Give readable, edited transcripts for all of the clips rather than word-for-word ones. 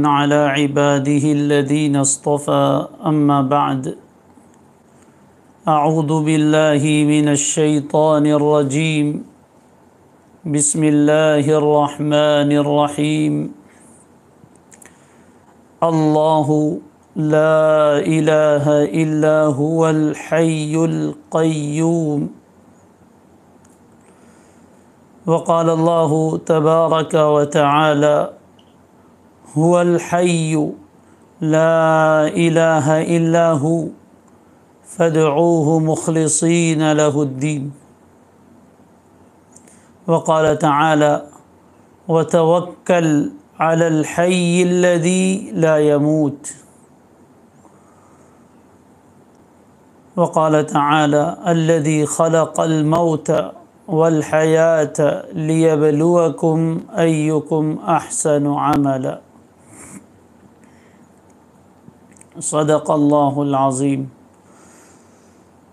على عباده الذين اصطفى أما بعد أعوذ بالله من الشيطان الرجيم بسم الله الرحمن الرحيم الله لا إله إلا هو الحي القيوم وقال الله تبارك وتعالى هو الحي لا إله إلا هو فادعوه مخلصين له الدين وقال تعالى وتوكل على الحي الذي لا يموت وقال تعالى الذي خلق الموت والحياة ليبلوكم أيكم أحسن عملا صدق الله العظيم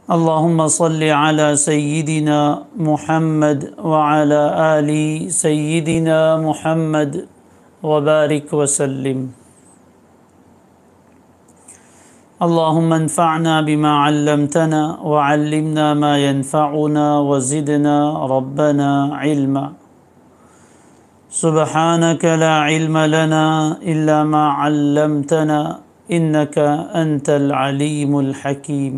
اللهم صل على سيدنا محمد وعلى آل سيدنا محمد وبارك وسلم اللهم انفعنا بما علمتنا وعلمنا ما ينفعنا وزدنا ربنا علما سبحانك لا علم لنا إلا ما علمتنا إنك أنت العليم الحكيم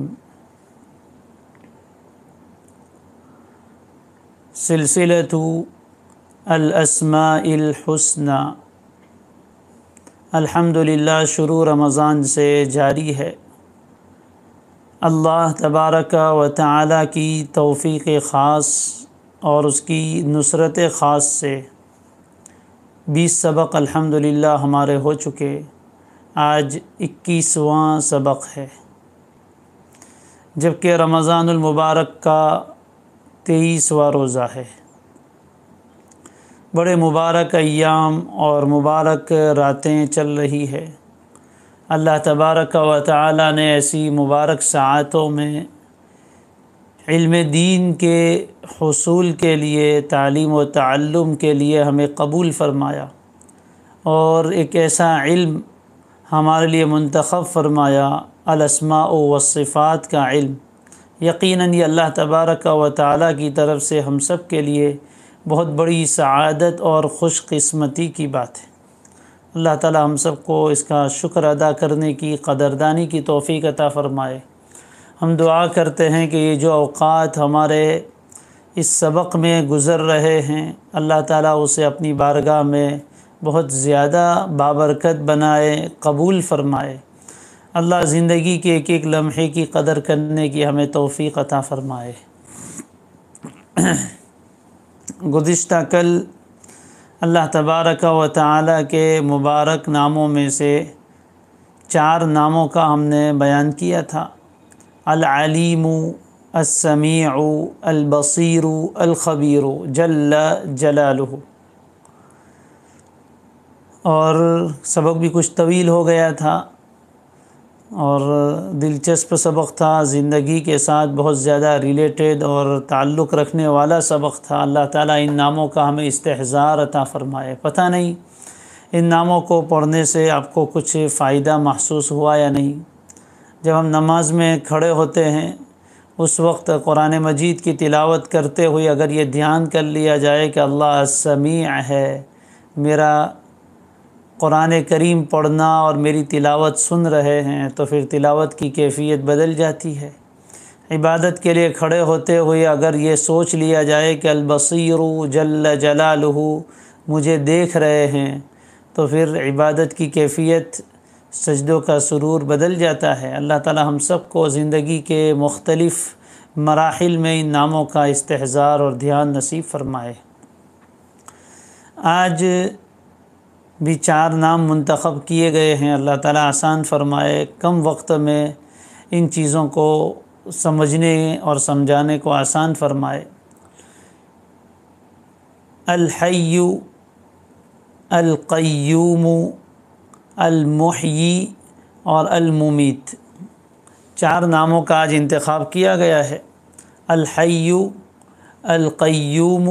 سلسلة الاسماء الحسنى الحمدللہ شروع رمضان سے جاری ہے۔ اللہ تبارک و تعالی کی توفیق خاص اور اس کی نصرت خاص سے 20 سبق الحمدللہ ہمارے ہو چکے، آج 21واں سبق ہے، جبکہ رمضان المبارک کا 23واں روزہ ہے۔ بڑے مبارک ایام اور مبارک راتیں چل رہی ہے۔ اللہ تبارک و تعالی نے ایسی مبارک ساعتوں میں علم دین کے حصول کے لیے، تعلیم و تعلم کے لیے ہمیں قبول فرمایا اور ایک ایسا علم ہمارے لیے منتخب فرمایا، الاسماء والصفات کا علم۔ یقیناً یہ اللہ تبارک و تعالی کی طرف سے ہم سب کے لیے بہت بڑی سعادت اور خوش قسمتی کی بات ہے۔ اللہ تعالی ہم سب کو اس کا شکر ادا کرنے کی، قدردانی کی توفیق عطا فرمائے۔ ہم دعا کرتے ہیں کہ یہ جو اوقات ہمارے اس سبق میں گزر رہے ہیں، اللہ تعالی اسے اپنی بارگاہ میں بہت زیادہ بابرکت بنائے، قبول فرمائے۔ اللہ زندگی کے ایک ایک لمحے کی قدر کرنے کی ہمیں توفیق عطا فرمائے۔ گزشتہ کل اللہ تبارک و تعالی کے مبارک ناموں میں سے 4 ناموں کا ہم نے بیان کیا تھا، العلیم، السمیع، البصیر، الخبیر جل جلالہ، اور سبق بھی کچھ طویل ہو گیا تھا اور دلچسپ سبق تھا، زندگی کے ساتھ بہت زیادہ ریلیٹڈ اور تعلق رکھنے والا سبق تھا۔ اللہ تعالیٰ ان ناموں کا ہمیں استحضار عطا فرمائے۔ پتہ نہیں ان ناموں کو پڑھنے سے آپ کو کچھ فائدہ محسوس ہوا یا نہیں۔ جب ہم نماز میں کھڑے ہوتے ہیں اس وقت قرآن مجید کی تلاوت کرتے ہوئے اگر یہ دھیان کر لیا جائے کہ اللہ السمیع ہے، میرا قرآن کریم پڑھنا اور میری تلاوت سن رہے ہیں، تو پھر تلاوت کی کیفیت بدل جاتی ہے۔ عبادت کے لیے کھڑے ہوتے ہوئے اگر یہ سوچ لیا جائے کہ البصیر جل جلالہ مجھے دیکھ رہے ہیں، تو پھر عبادت کی کیفیت، سجدوں کا سرور بدل جاتا ہے۔ اللہ تعالی ہم سب کو زندگی کے مختلف مراحل میں ان ناموں کا استحضار اور دھیان نصیب فرمائے۔ آج بھی 4 نام منتخب کیے گئے ہیں، اللہ تعالیٰ آسان فرمائے، کم وقت میں ان چیزوں کو سمجھنے اور سمجھانے کو آسان فرمائے۔ الحی، القیوم، المحیی اور الممیت، 4 ناموں کا آج انتخاب کیا گیا ہے۔ الحی، القیوم،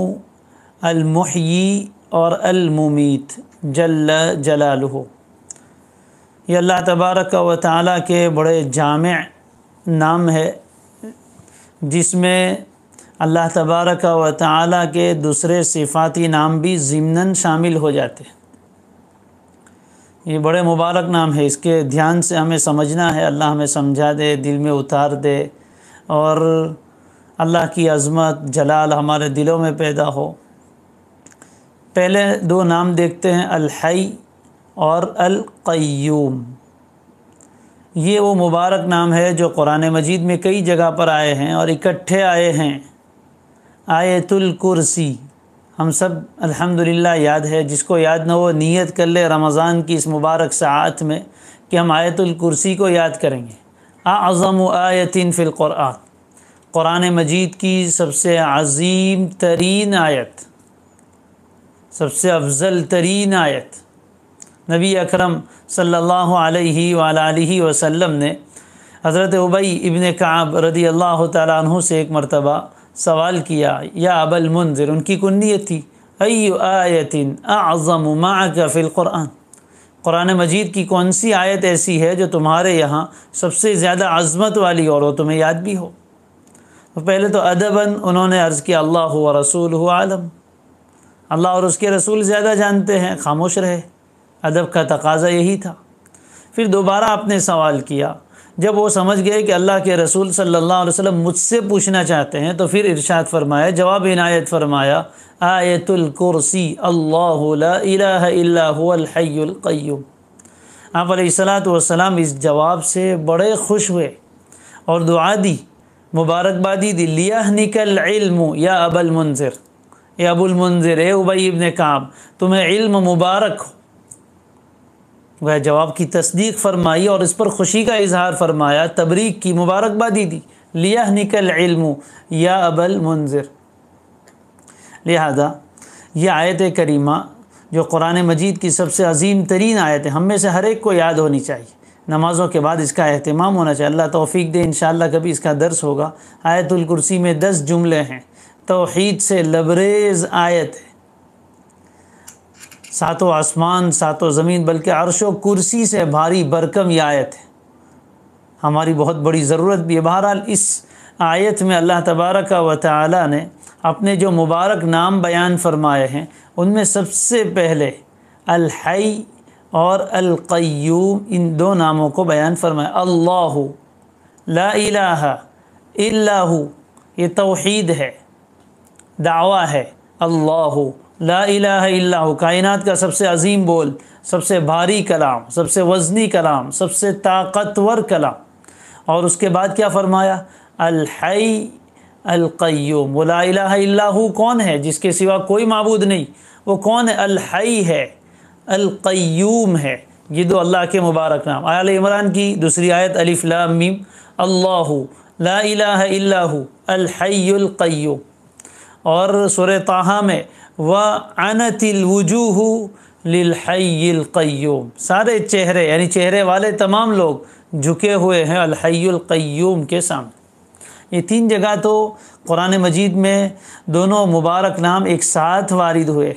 المحیی اور الممیت جل جلالہ۔ یہ اللہ تبارک و تعالیٰ کے بڑے جامع نام ہے، جس میں اللہ تبارک و تعالیٰ کے دوسرے صفاتی نام بھی ضمناً شامل ہو جاتے ہیں۔ یہ بڑے مبارک نام ہے، اس کے دھیان سے ہمیں سمجھنا ہے، اللہ ہمیں سمجھا دے، دل میں اتار دے، اور اللہ کی عظمت جلال ہمارے دلوں میں پیدا ہو۔ پہلے دو نام دیکھتے ہیں، الحی اور القیوم۔ یہ وہ مبارک نام ہے جو قرآن مجید میں کئی جگہ پر آئے ہیں اور اکٹھے آئے ہیں۔ آیت الکرسی ہم سب الحمدللہ یاد ہے، جس کو یاد نہ ہو نیت کر لے رمضان کی اس مبارک ساعت میں کہ ہم آیت الکرسی کو یاد کریں گے۔ اعظم آیت فی القرآن، قرآن مجید کی سب سے عظیم ترین آیت، سب سے افضل ترین آیت۔ نبی اکرم صلی اللہ علیہ وآلہ وسلم نے حضرت ابی ابن کعب رضی اللہ تعالیٰ عنہ سے ایک مرتبہ سوال کیا، یا ابا المنذر، ان کی کنیت تھی، ای آیت اعظم معک فی القرآن، قرآن مجید کی کون سی آیت ایسی ہے جو تمہارے یہاں سب سے زیادہ عظمت والی اور وہ تمہیں یاد بھی ہو؟ تو پہلے تو ادباً انہوں نے عرض کیا، اللہ و رسولہ عالم، اللہ اور اس کے رسول زیادہ جانتے ہیں، خاموش رہے۔ ادب کا تقاضا یہی تھا۔ پھر دوبارہ آپ نے سوال کیا، جب وہ سمجھ گئے کہ اللہ کے رسول صلی اللہ علیہ وسلم مجھ سے پوچھنا چاہتے ہیں، تو پھر ارشاد فرمایا، جواب عنایت فرمایا، آیت الکرسی اللہ لا الہ الا هو الحی القیوم۔ آپ علیہ الصلاۃ والسلام اس جواب سے بڑے خوش ہوئے اور دعا دی، مبارکبادی دی، لیہنک العلم یا ابا المنذر، اے ابو المنذر، اے ابی ابن کعب، تمہیں علم مبارک ہو۔ وہ جواب کی تصدیق فرمائی اور اس پر خوشی کا اظہار فرمایا، تبریک کی، مبارکبادی دی، لیہنک العلم یا ابا المنذر۔ لہذا یہ آیت کریمہ جو قرآن مجید کی سب سے عظیم ترین آیت ہے، ہم میں سے ہر ایک کو یاد ہونی چاہیے، نمازوں کے بعد اس کا اہتمام ہونا چاہیے۔ اللہ توفیق دے، انشاءاللہ کبھی اس کا درس ہوگا۔ آیت الکرسی میں 10 جملے ہیں، توحید سے لبریز آیت ہے، ساتوں آسمان ساتوں زمین بلکہ عرش و کرسی سے بھاری برکم یہ آیت ہے، ہماری بہت بڑی ضرورت بھی ہے۔ بہرحال اس آیت میں اللہ تبارک و تعالی نے اپنے جو مبارک نام بیان فرمائے ہیں، ان میں سب سے پہلے الحی اور القیوم، ان دو ناموں کو بیان فرمایا۔ اللہ لا الہ الا ہو، یہ توحید ہے، دعویٰ ہے، اللہ لا الہ الا ہو، کائنات کا سب سے عظیم بول، سب سے بھاری کلام، سب سے وزنی کلام، سب سے طاقتور کلام۔ اور اس کے بعد کیا فرمایا؟ الحی القیوم، وہ لا الہ الا ہو کون ہے؟ جس کے سوا کوئی معبود نہیں، وہ کون ہے؟ الحی ہے، القیوم ہے۔ یہ دو اللہ کے مبارک نام۔ آل عمران کی دوسری آیت الف لام میم، اللہ لا الہ الا ہو الحی القیوم۔ اور سورہ طٰہٰ میں وَعَنَتِ الْوُجُوهُ لِلْحَيِّ الْقَيُّومِ، سارے چہرے یعنی چہرے والے تمام لوگ جھکے ہوئے ہیں الحی القیوم کے سامنے۔ یہ 3 جگہ تو قرآن مجید میں دونوں مبارک نام ایک ساتھ وارد ہوئے،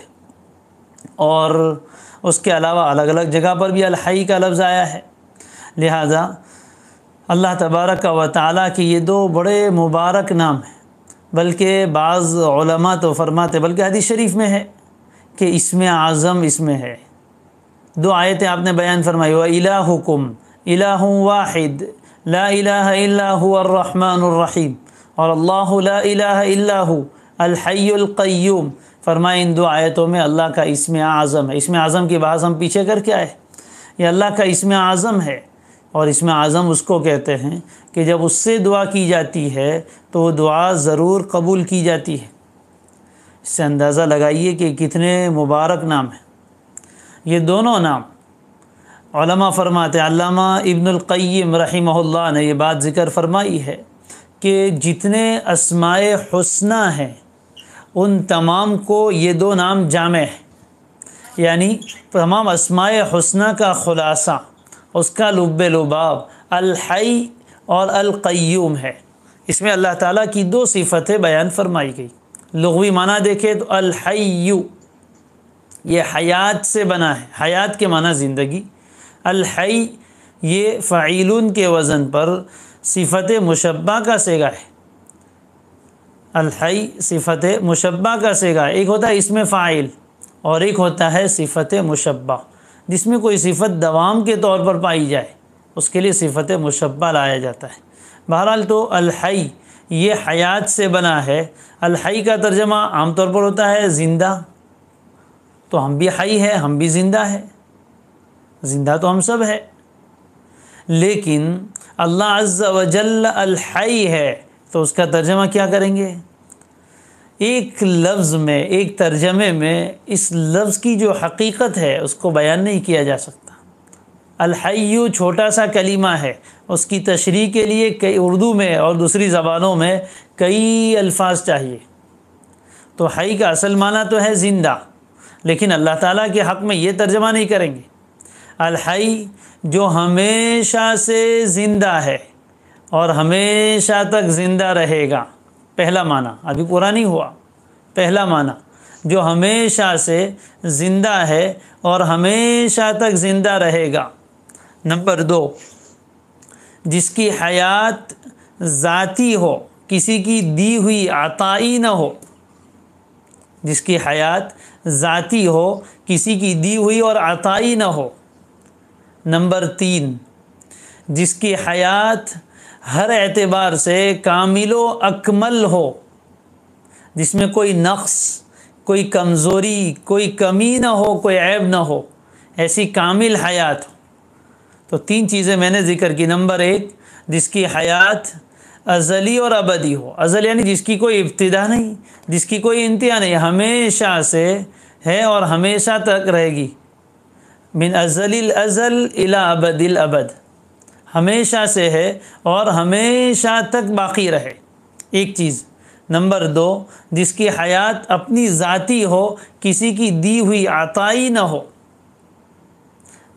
اور اس کے علاوہ الگ الگ جگہ پر بھی الحی کا لفظ آیا ہے۔ لہذا اللہ تبارک و تعالیٰ کے یہ 2 بڑے مبارک نام ہیں، بلکہ بعض علماء تو فرماتے، بلکہ حدیث شریف میں ہے کہ اسم اعظم اس میں ہے۔ 2 آیتیں آپ نے بیان فرمائی، وَإِلَٰهُكُمْ إِلَٰهٌ وَاحِدٌ لَا إِلَٰهَ إِلَّا هُوَ الرَّحْمَٰنُ الرَّحِيمُ، اور اللہ لا الہ الا ہو الحی القیوم۔ فرمائے ان 2 آیتوں میں اللہ کا اسم اعظم ہے۔ اسم اعظم کی بحث ہم پیچھے کر کے آئے، یہ اللہ کا اسم اعظم ہے، اور اسم اعظم اس کو کہتے ہیں کہ جب اس سے دعا کی جاتی ہے تو وہ دعا ضرور قبول کی جاتی ہے۔ اس سے اندازہ لگائیے کہ کتنے مبارک نام ہیں یہ دونوں نام۔ علماء فرماتے، علامہ ابن القیم رحمہ اللہ نے یہ بات ذکر فرمائی ہے کہ جتنے اسماء حسنی ہیں ان تمام کو یہ 2 نام جامع ہیں، یعنی تمام اسماء حسنی کا خلاصہ، اس کا لب لباب الحی اور القیوم ہے۔ اس میں اللہ تعالیٰ کی 2 صفتیں بیان فرمائی گئی۔ لغوی معنی دیکھیں تو الحی یہ حیات سے بنا ہے، حیات کے معنی زندگی، الحی یہ فعیلون کے وزن پر صفت مشبہ کا صیغہ ہے۔ الحی صفت مشبہ کا صیغہ، ایک ہوتا ہے اسم فاعل اور ایک ہوتا ہے صفت مشبہ، جس میں کوئی صفت دوام کے طور پر پائی جائے اس کے لیے صفت مشبہ لایا جاتا ہے۔ بہرحال تو الحی یہ حیات سے بنا ہے۔ الحی کا ترجمہ عام طور پر ہوتا ہے زندہ، تو ہم بھی حی ہے، ہم بھی زندہ ہے، زندہ تو ہم سب ہے، لیکن اللہ عز و جل الحی ہے تو اس کا ترجمہ کیا کریں گے؟ ایک لفظ میں، ایک ترجمے میں اس لفظ کی جو حقیقت ہے اس کو بیان نہیں کیا جا سکتا۔ الحی چھوٹا سا کلمہ ہے، اس کی تشریح کے لیے کئی اردو میں اور دوسری زبانوں میں کئی الفاظ چاہیے۔ تو حی کا اصل معنی تو ہے زندہ، لیکن اللہ تعالیٰ کے حق میں یہ ترجمہ نہیں کریں گے۔ الحی جو ہمیشہ سے زندہ ہے اور ہمیشہ تک زندہ رہے گا، پہلا معنی ابھی پورا نہیں ہوا۔ پہلا معنی جو ہمیشہ سے زندہ ہے اور ہمیشہ تک زندہ رہے گا۔ نمبر 2، جس کی حیات ذاتی ہو، کسی کی دی ہوئی عطائی نہ ہو، جس کی حیات ذاتی ہو، کسی کی دی ہوئی اور عطائی نہ ہو۔ نمبر 3، جس کی حیات ہر اعتبار سے کامل و اکمل ہو، جس میں کوئی نقص، کوئی کمزوری، کوئی کمی نہ ہو، کوئی عیب نہ ہو، ایسی کامل حیات ہو۔ تو 3 چیزیں میں نے ذکر کی۔ نمبر 1، جس کی حیات ازلی اور ابدی ہو۔ ازل یعنی جس کی کوئی ابتدا نہیں، جس کی کوئی انتہا نہیں، ہمیشہ سے ہے اور ہمیشہ تک رہے گی۔ من ازل الازل الی ابد الابد، ہمیشہ سے ہے اور ہمیشہ تک باقی رہے، ایک چیز۔ نمبر 2، جس کی حیات اپنی ذاتی ہو، کسی کی دی ہوئی عطائی نہ ہو۔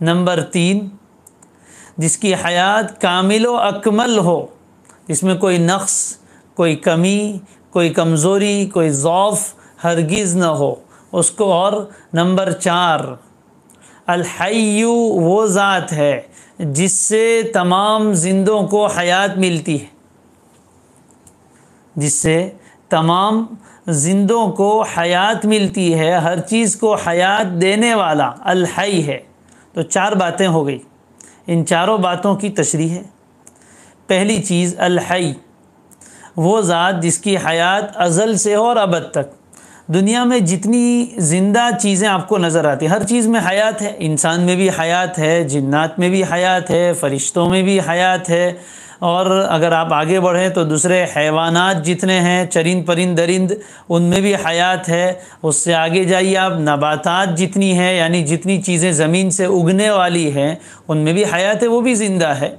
نمبر 3، جس کی حیات کامل و اکمل ہو، جس میں کوئی نقص، کوئی کمی، کوئی کمزوری، کوئی ضعف ہرگز نہ ہو اس کو۔ اور نمبر 4، الحی وہ ذات ہے جس سے تمام زندوں کو حیات ملتی ہے، جس سے تمام زندوں کو حیات ملتی ہے، ہر چیز کو حیات دینے والا الحی ہے۔ تو 4 باتیں ہو گئی، ان چاروں باتوں کی تشریح ہے۔ پہلی چیز، الحی وہ ذات جس کی حیات ازل سے ہو اور ابد تک۔ دنیا میں جتنی زندہ چیزیں آپ کو نظر آتی ہیں، ہر چیز میں حیات ہے، انسان میں بھی حیات ہے، جنات میں بھی حیات ہے، فرشتوں میں بھی حیات ہے، اور اگر آپ آگے بڑھیں تو دوسرے حیوانات جتنے ہیں، چرند پرند درند، ان میں بھی حیات ہے۔ اس سے آگے جائیے آپ، نباتات جتنی ہیں، یعنی جتنی چیزیں زمین سے اگنے والی ہیں ان میں بھی حیات ہے، وہ بھی زندہ ہے۔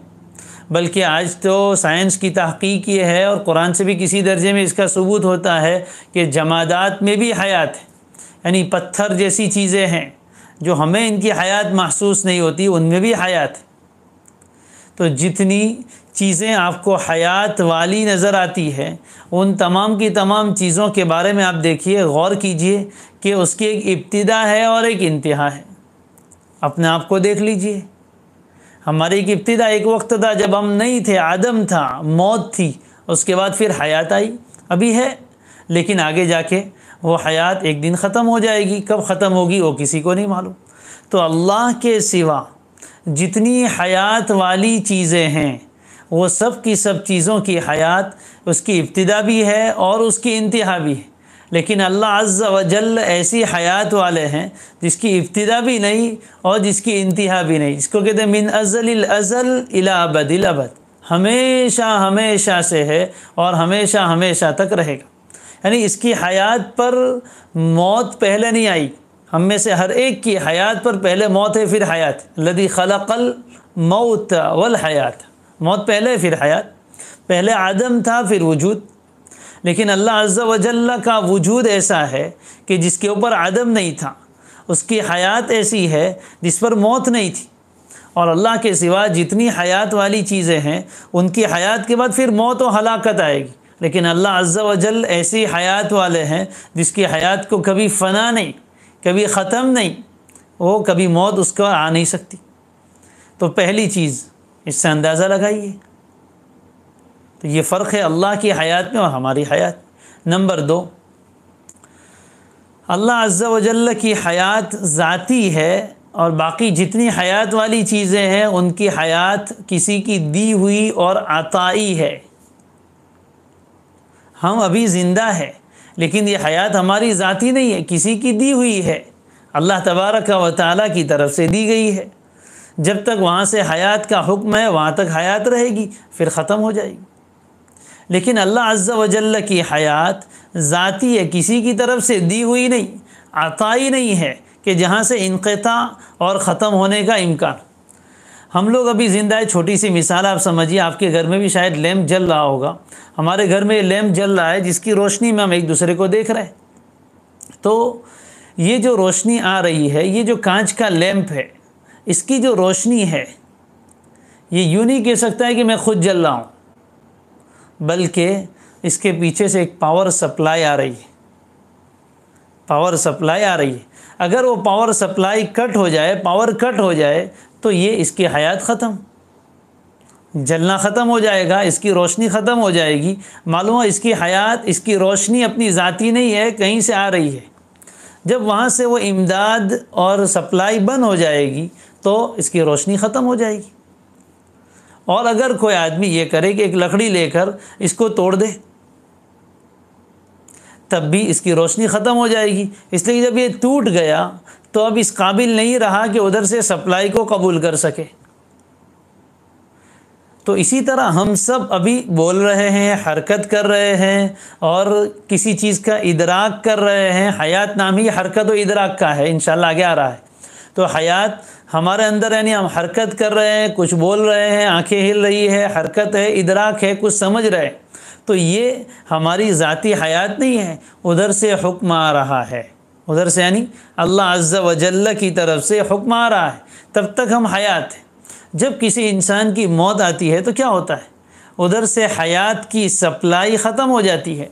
بلکہ آج تو سائنس کی تحقیق یہ ہے، اور قرآن سے بھی کسی درجے میں اس کا ثبوت ہوتا ہے کہ جمادات میں بھی حیات ہے، یعنی پتھر جیسی چیزیں ہیں جو ہمیں ان کی حیات محسوس نہیں ہوتی، ان میں بھی حیات ہے۔ تو جتنی چیزیں آپ کو حیات والی نظر آتی ہے، ان تمام کی تمام چیزوں کے بارے میں آپ دیکھیے، غور کیجئے کہ اس کی ایک ابتدا ہے اور ایک انتہا ہے۔ اپنے آپ کو دیکھ لیجئے، ہماری ایک ابتدا، ایک وقت تھا جب ہم نہیں تھے، عدم تھا، موت تھی، اس کے بعد پھر حیات آئی، ابھی ہے، لیکن آگے جا کے وہ حیات ایک دن ختم ہو جائے گی، کب ختم ہوگی وہ کسی کو نہیں معلوم۔ تو اللہ کے سوا جتنی حیات والی چیزیں ہیں، وہ سب کی سب چیزوں کی حیات، اس کی ابتدا بھی ہے اور اس کی انتہا بھی ہے، لیکن اللہ عز و جل ایسی حیات والے ہیں جس کی ابتدا بھی نہیں اور جس کی انتہا بھی نہیں، جس کو کہتے ہیں من ازل الازل الی ابد الابد، ہمیشہ ہمیشہ سے ہے اور ہمیشہ ہمیشہ تک رہے گا۔ یعنی اس کی حیات پر موت پہلے نہیں آئی، ہم میں سے ہر ایک کی حیات پر پہلے موت ہے پھر حیات۔ الذی خلق الموت والحیات، موت پہلے پھر حیات، پہلے عدم تھا پھر وجود۔ لیکن اللہ عز و جل کا وجود ایسا ہے کہ جس کے اوپر عدم نہیں تھا، اس کی حیات ایسی ہے جس پر موت نہیں تھی، اور اللہ کے سوا جتنی حیات والی چیزیں ہیں ان کی حیات کے بعد پھر موت و ہلاکت آئے گی، لیکن اللہ عز و جل ایسی حیات والے ہیں جس کی حیات کو کبھی فنا نہیں، کبھی ختم نہیں، وہ کبھی موت اس کو آ نہیں سکتی۔ تو پہلی چیز اس سے اندازہ لگائیے، تو یہ فرق ہے اللہ کی حیات میں اور ہماری حیات۔ نمبر 2، اللہ عز و جل کی حیات ذاتی ہے، اور باقی جتنی حیات والی چیزیں ہیں ان کی حیات کسی کی دی ہوئی اور عطائی ہے۔ ہم ابھی زندہ ہیں لیکن یہ حیات ہماری ذاتی نہیں ہے، کسی کی دی ہوئی ہے، اللہ تبارک و تعالیٰ کی طرف سے دی گئی ہے۔ جب تک وہاں سے حیات کا حکم ہے وہاں تک حیات رہے گی، پھر ختم ہو جائے گی۔ لیکن اللہ عز و جل کی حیات ذاتی ہے، کسی کی طرف سے دی ہوئی نہیں، عطائی نہیں ہے کہ جہاں سے انقطاع اور ختم ہونے کا امکان۔ ہم لوگ ابھی زندہ ہے، چھوٹی سی مثال آپ سمجھیے، آپ کے گھر میں بھی شاید لیمپ جل رہا ہوگا، ہمارے گھر میں لیمپ جل رہا ہے جس کی روشنی میں ہم ایک دوسرے کو دیکھ رہے ہیں۔ تو یہ جو روشنی آ رہی ہے، یہ جو کانچ کا لیمپ ہے، اس کی جو روشنی ہے، یہ یوں نہیں کہہ سکتا ہے کہ میں خود جل رہا ہوں، بلکہ اس کے پیچھے سے ایک پاور سپلائی آ رہی ہے، پاور سپلائی آ رہی ہے۔ اگر وہ پاور سپلائی کٹ ہو جائے، پاور کٹ ہو جائے، تو یہ اس کی حیات ختم، جلنا ختم ہو جائے گا، اس کی روشنی ختم ہو جائے گی۔ معلوم ہے اس کی حیات، اس کی روشنی اپنی ذاتی نہیں ہے، کہیں سے آ رہی ہے۔ جب وہاں سے وہ امداد اور سپلائی بند ہو جائے گی تو اس کی روشنی ختم ہو جائے گی۔ اور اگر کوئی آدمی یہ کرے کہ ایک لکڑی لے کر اس کو توڑ دے، تب بھی اس کی روشنی ختم ہو جائے گی، اس لیے جب یہ ٹوٹ گیا تو اب اس قابل نہیں رہا کہ ادھر سے سپلائی کو قبول کر سکے۔ تو اسی طرح ہم سب ابھی بول رہے ہیں، حرکت کر رہے ہیں اور کسی چیز کا ادراک کر رہے ہیں۔ حیات نام ہی حرکت و ادراک کا ہے، انشاءاللہ آگے آ رہا ہے۔ تو حیات ہمارے اندر، یعنی ہم حرکت کر رہے ہیں، کچھ بول رہے ہیں، آنکھیں ہل رہی ہے، حرکت ہے، ادراک ہے، کچھ سمجھ رہے ہیں، تو یہ ہماری ذاتی حیات نہیں ہے، ادھر سے حکم آ رہا ہے، ادھر سے یعنی اللہ عز و جل کی طرف سے حکم آ رہا ہے، تب تک ہم حیات ہیں۔ جب کسی انسان کی موت آتی ہے تو کیا ہوتا ہے؟ ادھر سے حیات کی سپلائی ختم ہو جاتی ہے،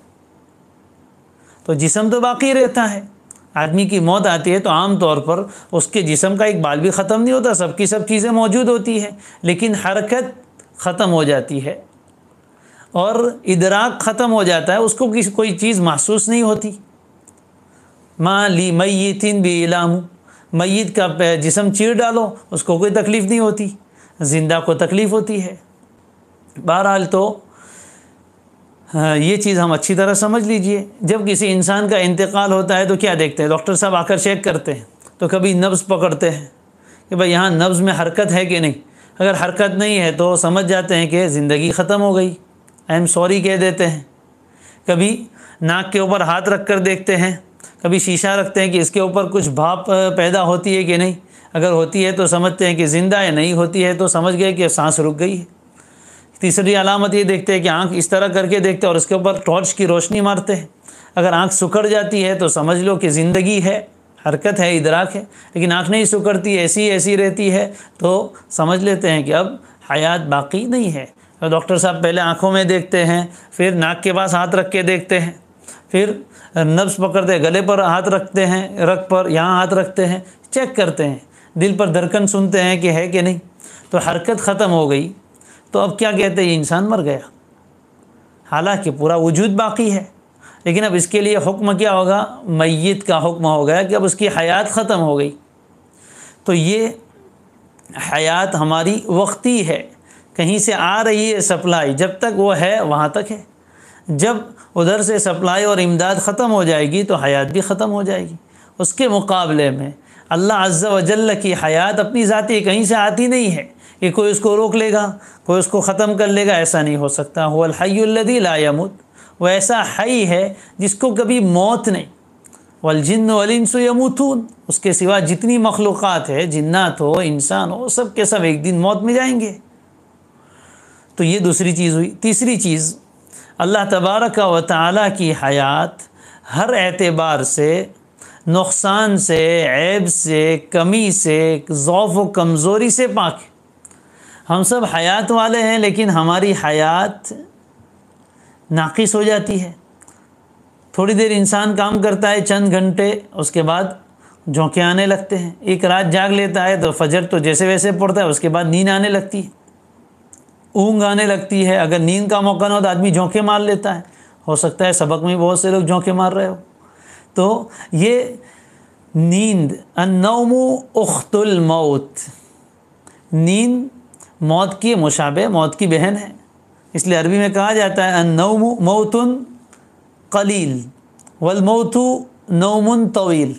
تو جسم تو باقی رہتا ہے۔ آدمی کی موت آتی ہے تو عام طور پر اس کے جسم کا ایک بال بھی ختم نہیں ہوتا، سب کی سب چیزیں موجود ہوتی ہیں، لیکن حرکت ختم ہو جاتی ہے اور ادراک ختم ہو جاتا ہے، اس کو کوئی چیز محسوس نہیں ہوتی۔ ما لی میت بِإِلَامُ، میت کا جسم چیر ڈالو اس کو کوئی تکلیف نہیں ہوتی، زندہ کو تکلیف ہوتی ہے۔ بہرحال تو یہ چیز ہم اچھی طرح سمجھ لیجئے۔ جب کسی انسان کا انتقال ہوتا ہے تو کیا دیکھتے ہیں؟ ڈاکٹر صاحب آ کر چیک کرتے ہیں، تو کبھی نبض پکڑتے ہیں کہ بھائی یہاں نبض میں حرکت ہے کہ نہیں، اگر حرکت نہیں ہے تو سمجھ جاتے ہیں کہ زندگی ختم ہو گئی، آئی ایم سوری کہہ دیتے ہیں۔ کبھی ناک کے اوپر ہاتھ رکھ کر دیکھتے ہیں، کبھی شیشہ رکھتے ہیں کہ اس کے اوپر کچھ بھاپ پیدا ہوتی ہے کہ نہیں، اگر ہوتی ہے تو سمجھتے ہیں کہ زندہ ہے، نہیں ہوتی ہے تو سمجھ گئے کہ سانس رک گئی ہے۔ تیسری علامت یہ دیکھتے ہیں کہ آنکھ اس طرح کر کے دیکھتے ہیں اور اس کے اوپر ٹارچ کی روشنی مارتے ہیں، اگر آنکھ سکڑ جاتی ہے تو سمجھ لو کہ زندگی ہے، حرکت ہے، ادراک ہے، لیکن آنکھ نہیں سکڑتی، ایسی رہتی ہے تو سمجھ لیتے ہیں کہ اب حیات باقی نہیں ہے۔ تو ڈاکٹر صاحب پہلے آنکھوں میں دیکھتے ہیں، پھر ناک کے پاس ہاتھ رکھ کے دیکھتے ہیں، پھر نبض پکڑتے ہیں، گلے پر ہاتھ رکھتے ہیں، رگ پر یہاں ہاتھ رکھتے ہیں، چیک کرتے ہیں، دل پر دھڑکن سنتے ہیں کہ ہے کہ نہیں، تو حرکت ختم ہو گئی، تو اب کیا کہتے ہیں؟ یہ انسان مر گیا، حالانکہ پورا وجود باقی ہے، لیکن اب اس کے لیے حکم کیا ہوگا؟ میت کا حکم ہو گیا کہ اب اس کی حیات ختم ہو گئی۔ تو یہ حیات ہماری وقتی ہے، کہیں سے آ رہی ہے سپلائی، جب تک وہ ہے وہاں تک ہے، جب ادھر سے سپلائی اور امداد ختم ہو جائے گی تو حیات بھی ختم ہو جائے گی۔ اس کے مقابلے میں اللہ عز و جل کی حیات اپنی ذاتی کہیں سے آتی نہیں ہے کہ کوئی اس کو روک لے گا، کوئی اس کو ختم کر لے گا، ایسا نہیں ہو سکتا۔ هو الحی الذی لا یموت، وہ ایسا حی ہے جس کو کبھی موت نہیں۔ والجن والانس یموتون، اس کے سوا جتنی مخلوقات ہے، جنات ہو، انسان ہو، سب کے سب ایک دن موت میں جائیں گے۔ تو یہ دوسری چیز ہوئی۔ تیسری چیز، اللہ تبارک و تعالیٰ کی حیات ہر اعتبار سے، نقصان سے، عیب سے، کمی سے، ضعف و کمزوری سے پاک ہے۔ ہم سب حیات والے ہیں لیکن ہماری حیات ناقص ہو جاتی ہے۔ تھوڑی دیر انسان کام کرتا ہے، چند گھنٹے، اس کے بعد جھونکے آنے لگتے ہیں، ایک رات جاگ لیتا ہے تو فجر تو جیسے ویسے پڑتا ہے، اس کے بعد نیند آنے لگتی ہے، اونگ آنے لگتی ہے، اگر نیند کا موقع نہ ہو تو آدمی جھونکے مار لیتا ہے، ہو سکتا ہے سبق میں بہت سے لوگ جھونکے مار رہے ہو۔ تو یہ نیند، النوم اخت الموت، نیند موت کی مشابہ، موت کی بہن ہے، اس لیے عربی میں کہا جاتا ہے النوم موت قلیل والموت نوم طویل،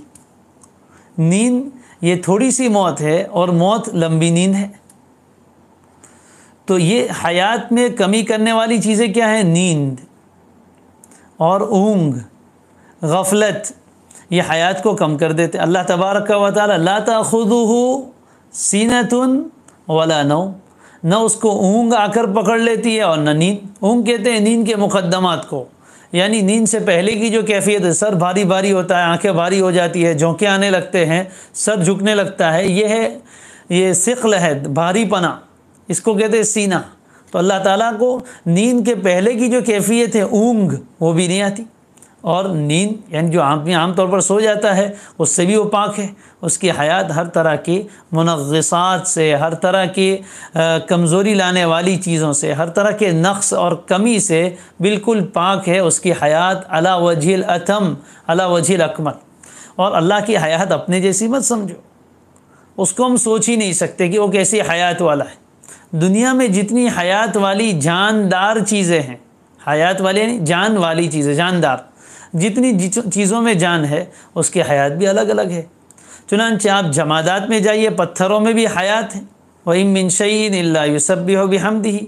نیند یہ تھوڑی سی موت ہے اور موت لمبی نیند ہے۔ تو یہ حیات میں کمی کرنے والی چیزیں کیا ہیں؟ نیند اور اونگ، غفلت، یہ حیات کو کم کر دیتے۔ اللہ تبارک و تعالی لا تأخذہ سینۃ ولا نوم، نہ اس کو اونگ آ کر پکڑ لیتی ہے اور نہ نیند۔ اونگ کہتے ہیں نیند کے مقدمات کو، یعنی نیند سے پہلے کی جو کیفیت ہے، سر بھاری بھاری ہوتا ہے، آنکھیں بھاری ہو جاتی ہے، جھونکے آنے لگتے ہیں، سر جھکنے لگتا ہے، یہ ثقل ہے، بھاری پنا، اس کو کہتے ہیں سینہ۔ تو اللہ تعالیٰ کو نیند کے پہلے کی جو کیفیت ہے اونگ، وہ بھی نہیں آتی، اور نیند یعنی جو عام طور پر سو جاتا ہے اس سے بھی وہ پاک ہے، اس کی حیات ہر طرح کی منغصات سے، ہر طرح کی کمزوری لانے والی چیزوں سے، ہر طرح کے نقص اور کمی سے بالکل پاک ہے، اس کی حیات علی وجہ الاتم، علی وجہ الاکمل۔ اور اللہ کی حیات اپنے جیسی مت سمجھو، اس کو ہم سوچ ہی نہیں سکتے کہ وہ کیسی حیات والا ہے۔ دنیا میں جتنی حیات والی جاندار چیزیں ہیں، حیات والی یعنی جان والی چیزیں، جاندار، جتنی چیزوں میں جان ہے اس کی حیات بھی الگ الگ ہے۔ چنانچہ آپ جمادات میں جائیے، پتھروں میں بھی حیات ہے، وَإِن مِّن شَيْءٍ إِلَّا يُسَبِّحُ بِحَمْدِهِ،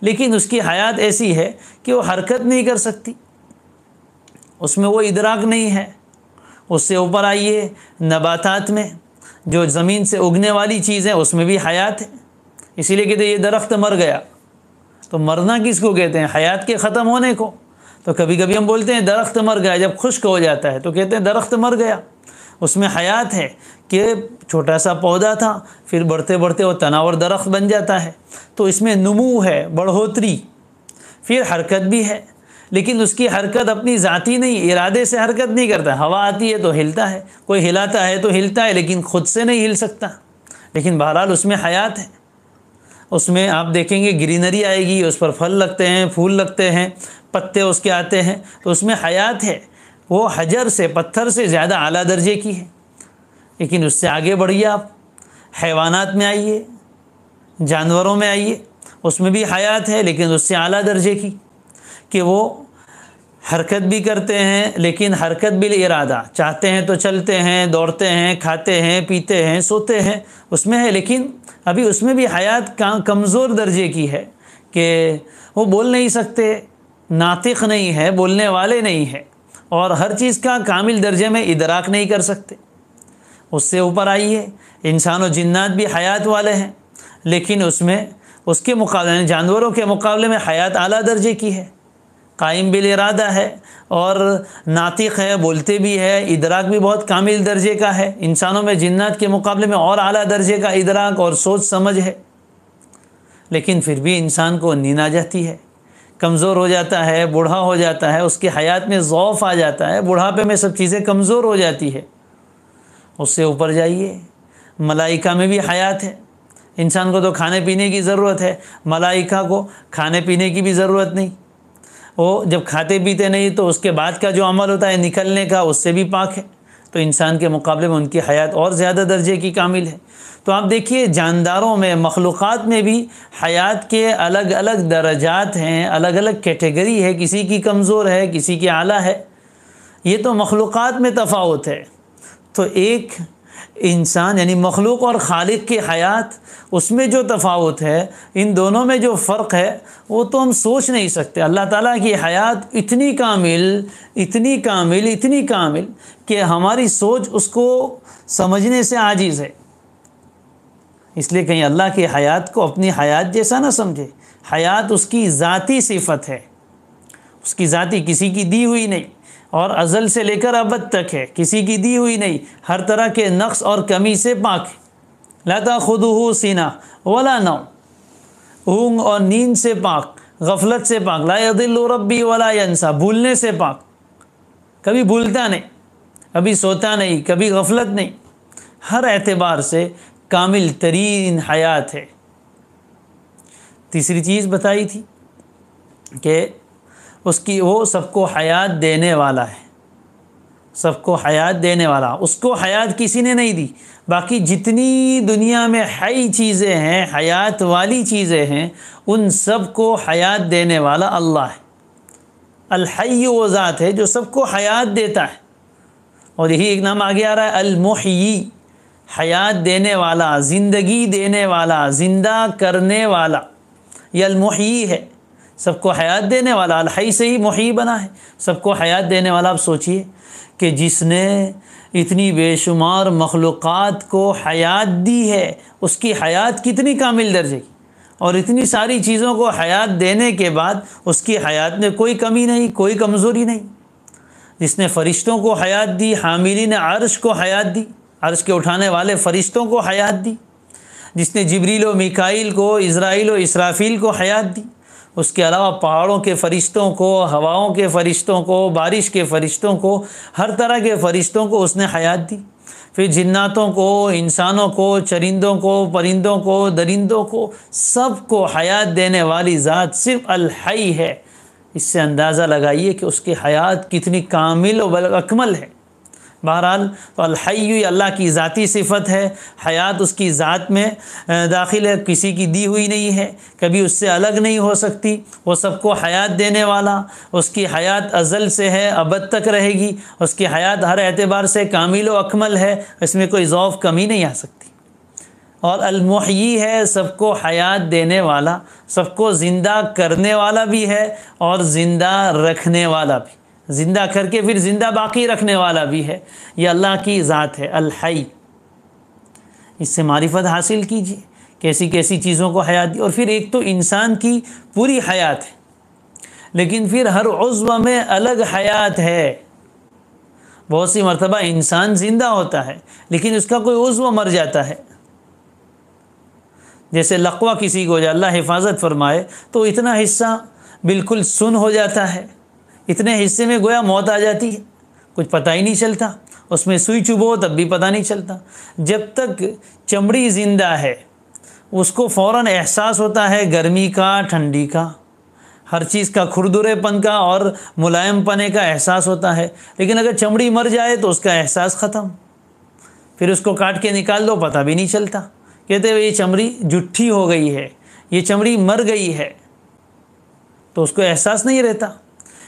لیکن اس کی حیات ایسی ہے کہ وہ حرکت نہیں کر سکتی، اس میں وہ ادراک نہیں ہے۔ اس سے اوپر آئیے نباتات میں، جو زمین سے اگنے والی چیزیں، اس میں بھی حیات ہے۔ اسی لیے کہتے ہیں یہ درخت مر گیا، تو مرنا کس کو کہتے ہیں؟ حیات کے ختم ہونے کو۔ تو کبھی کبھی ہم بولتے ہیں درخت مر گیا، جب خشک ہو جاتا ہے تو کہتے ہیں درخت مر گیا، اس میں حیات ہے کہ چھوٹا سا پودا تھا، پھر بڑھتے بڑھتے وہ تناور درخت بن جاتا ہے، تو اس میں نمو ہے، بڑھوتری، پھر حرکت بھی ہے، لیکن اس کی حرکت اپنی ذاتی نہیں، ارادے سے حرکت نہیں کرتا، ہوا آتی ہے تو ہلتا ہے، کوئی ہلاتا ہے تو ہلتا ہے، لیکن خود سے نہیں ہل سکتا، لیکن بہرحال اس میں حیات ہے۔ اس میں آپ دیکھیں گے گرینری آئے گی، اس پر پھل لگتے ہیں، پھول لگتے ہیں، پتے اس کے آتے ہیں، تو اس میں حیات ہے، وہ حجر سے، پتھر سے زیادہ اعلیٰ درجے کی ہے۔ لیکن اس سے آگے بڑھیے، آپ حیوانات میں آئیے، جانوروں میں آئیے، اس میں بھی حیات ہے، لیکن اس سے اعلیٰ درجے کی، کہ وہ حرکت بھی کرتے ہیں، لیکن حرکت بالارادہ، چاہتے ہیں تو چلتے ہیں، دوڑتے ہیں، کھاتے ہیں، پیتے ہیں، سوتے ہیں، اس میں ہے، لیکن ابھی اس میں بھی حیات کمزور درجے کی ہے، کہ وہ بول نہیں سکتے، ناطق نہیں ہے، بولنے والے نہیں ہے، اور ہر چیز کا کامل درجے میں ادراک نہیں کر سکتے۔ اس سے اوپر آئیے، انسان و جنات بھی حیات والے ہیں، لیکن اس میں اس کے مقابلے، جانوروں کے مقابلے میں حیات اعلیٰ درجے کی ہے، قائم بالارادہ ہے اور ناطق ہے، بولتے بھی ہے، ادراک بھی بہت کامل درجے کا ہے، انسانوں میں جنات کے مقابلے میں اور اعلیٰ درجے کا ادراک اور سوچ سمجھ ہے، لیکن پھر بھی انسان کو نیند آ جاتی ہے، کمزور ہو جاتا ہے، بوڑھا ہو جاتا ہے، اس کی حیات میں ضعف آ جاتا ہے، بڑھاپے میں سب چیزیں کمزور ہو جاتی ہے۔ اس سے اوپر جائیے، ملائکہ میں بھی حیات ہے، انسان کو تو کھانے پینے کی ضرورت ہے، ملائکہ کو کھانے پینے کی بھی ضرورت نہیں، وہ جب کھاتے پیتے نہیں تو اس کے بعد کا جو عمل ہوتا ہے نکلنے کا، اس سے بھی پاک ہے، تو انسان کے مقابلے میں ان کی حیات اور زیادہ درجے کی کامل ہے۔ تو آپ دیکھیے جانداروں میں، مخلوقات میں بھی حیات کے الگ الگ درجات ہیں، الگ الگ کیٹیگری ہے، کسی کی کمزور ہے، کسی کی اعلیٰ ہے، یہ تو مخلوقات میں تفاوت ہے۔ تو ایک انسان یعنی مخلوق اور خالق کی حیات، اس میں جو تفاوت ہے، ان دونوں میں جو فرق ہے، وہ تو ہم سوچ نہیں سکتے۔ اللہ تعالیٰ کی حیات اتنی کامل، اتنی کامل، اتنی کامل کہ ہماری سوچ اس کو سمجھنے سے عاجز ہے۔ اس لیے کہیں اللہ کی حیات کو اپنی حیات جیسا نہ سمجھے، حیات اس کی ذاتی صفت ہے، اس کی ذاتی، کسی کی دی ہوئی نہیں، اور ازل سے لے کر ابد تک ہے، کسی کی دی ہوئی نہیں، ہر طرح کے نقص اور کمی سے پاک ہے۔ لا تأخذہ سینہ ولا نوم، اونگ اور نیند سے پاک، غفلت سے پاک، لا یضل ربی ولا ینسیٰ، بھولنے سے پاک، کبھی بھولتا نہیں، کبھی سوتا نہیں، کبھی غفلت نہیں، ہر اعتبار سے کامل ترین حیات ہے۔ تیسری چیز بتائی تھی کہ وہ سب کو حیات دینے والا ہے، سب کو حیات دینے والا، اس کو حیات کسی نے نہیں دی، باقی جتنی دنیا میں حی چیزیں ہیں، حیات والی چیزیں ہیں، ان سب کو حیات دینے والا اللہ ہے۔ الحی وہ ذات ہے جو سب کو حیات دیتا ہے، اور یہی ایک نام آگے آ رہا ہے المحیی، حیات دینے والا، زندگی دینے والا، زندہ کرنے والا، یہ المحیی ہے، سب کو حیات دینے والا۔ الحی سے ہی محیی بنا ہے، سب کو حیات دینے والا۔ آپ سوچئے کہ جس نے اتنی بے شمار مخلوقات کو حیات دی ہے، اس کی حیات کتنی کامل درجے کی، اور اتنی ساری چیزوں کو حیات دینے کے بعد اس کی حیات میں کوئی کمی نہیں، کوئی کمزوری نہیں۔ جس نے فرشتوں کو حیات دی، حاملین عرش کو حیات دی، عرش کے اٹھانے والے فرشتوں کو حیات دی، جس نے جبریل و میکائیل کو، اسرائیل و اسرافیل کو حیات دی، اس کے علاوہ پہاڑوں کے فرشتوں کو، ہواؤں کے فرشتوں کو، بارش کے فرشتوں کو، ہر طرح کے فرشتوں کو اس نے حیات دی۔ پھر جناتوں کو، انسانوں کو، چرندوں کو، پرندوں کو، درندوں کو، سب کو حیات دینے والی ذات صرف الحی ہے۔ اس سے اندازہ لگائیے کہ اس کی حیات کتنی کامل و اکمل ہے۔ بہرحال تو الحی اللہ کی ذاتی صفت ہے، حیات اس کی ذات میں داخل ہے، کسی کی دی ہوئی نہیں ہے، کبھی اس سے الگ نہیں ہو سکتی۔ وہ سب کو حیات دینے والا، اس کی حیات ازل سے ہے، ابد تک رہے گی، اس کی حیات ہر اعتبار سے کامل و اکمل ہے، اس میں کوئی ضعف کمی نہیں آ سکتی۔ اور المحیی ہے، سب کو حیات دینے والا، سب کو زندہ کرنے والا بھی ہے اور زندہ رکھنے والا بھی، زندہ کر کے پھر زندہ باقی رکھنے والا بھی ہے۔ یہ اللہ کی ذات ہے الحی۔ اس سے معرفت حاصل کیجیے کیسی کیسی چیزوں کو حیات دی۔ اور پھر ایک تو انسان کی پوری حیات ہے، لیکن پھر ہر عضو میں الگ حیات ہے۔ بہت سی مرتبہ انسان زندہ ہوتا ہے لیکن اس کا کوئی عضو مر جاتا ہے، جیسے لقوہ کسی کو اللہ حفاظت فرمائے تو اتنا حصہ بالکل سن ہو جاتا ہے، اتنے حصے میں گویا موت آ جاتی ہے، کچھ پتہ ہی نہیں چلتا، اس میں سوئی چبھو تب بھی پتہ نہیں چلتا۔ جب تک چمڑی زندہ ہے اس کو فوراً احساس ہوتا ہے گرمی کا، ٹھنڈی کا، ہر چیز کا، کھردرے پن کا اور ملائم پنے کا احساس ہوتا ہے، لیکن اگر چمڑی مر جائے تو اس کا احساس ختم، پھر اس کو کاٹ کے نکال دو پتہ بھی نہیں چلتا، کہتے ہیں یہ چمڑی جٹھی ہو گئی ہے، یہ چمڑی مر گئی ہے، تو اس کو احساس نہیں رہتا۔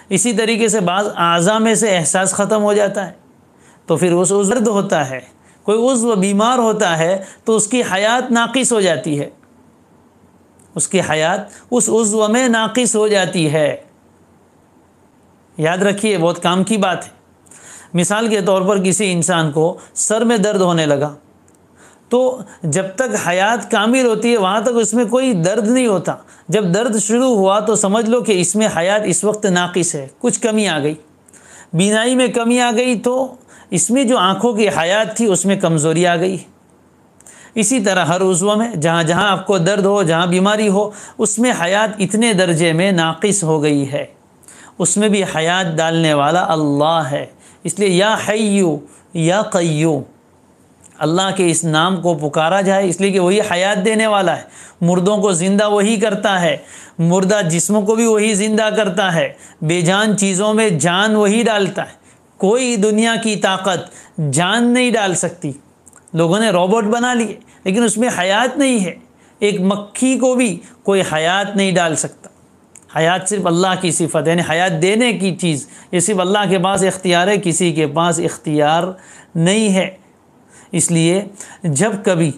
اسی طریقے سے بعض اعضاء میں سے احساس ختم ہو جاتا ہے تو پھر اس درد ہوتا ہے، کوئی عضو بیمار ہوتا ہے تو اس کی حیات ناقص ہو جاتی ہے، اس کی حیات اس عضو میں ناقص ہو جاتی ہے۔ یاد رکھیے، بہت کام کی بات ہے۔ مثال کے طور پر کسی انسان کو سر میں درد ہونے لگا تو جب تک حیات کامل ہوتی ہے وہاں تک اس میں کوئی درد نہیں ہوتا، جب درد شروع ہوا تو سمجھ لو کہ اس میں حیات اس وقت ناقص ہے، کچھ کمی آ گئی، بینائی میں کمی آ گئی تو اس میں جو آنکھوں کی حیات تھی اس میں کمزوری آ گئی۔ اسی طرح ہر عضو میں جہاں جہاں آپ کو درد ہو، جہاں بیماری ہو، اس میں حیات اتنے درجے میں ناقص ہو گئی ہے، اس میں بھی حیات ڈالنے والا اللہ ہے۔ اس لیے یا حیو یا قیوم، اللہ کے اس نام کو پکارا جائے، اس لیے کہ وہی حیات دینے والا ہے، مردوں کو زندہ وہی کرتا ہے، مردہ جسموں کو بھی وہی زندہ کرتا ہے، بے جان چیزوں میں جان وہی ڈالتا ہے۔ کوئی دنیا کی طاقت جان نہیں ڈال سکتی، لوگوں نے روبوٹ بنا لیے لیکن اس میں حیات نہیں ہے، ایک مکھی کو بھی کوئی حیات نہیں ڈال سکتا۔ حیات صرف اللہ کی صفت ہے، یعنی حیات دینے کی چیز یہ صرف اللہ کے پاس اختیار ہے، کسی کے پاس اختیار نہیں ہے۔ اس لیے جب کبھی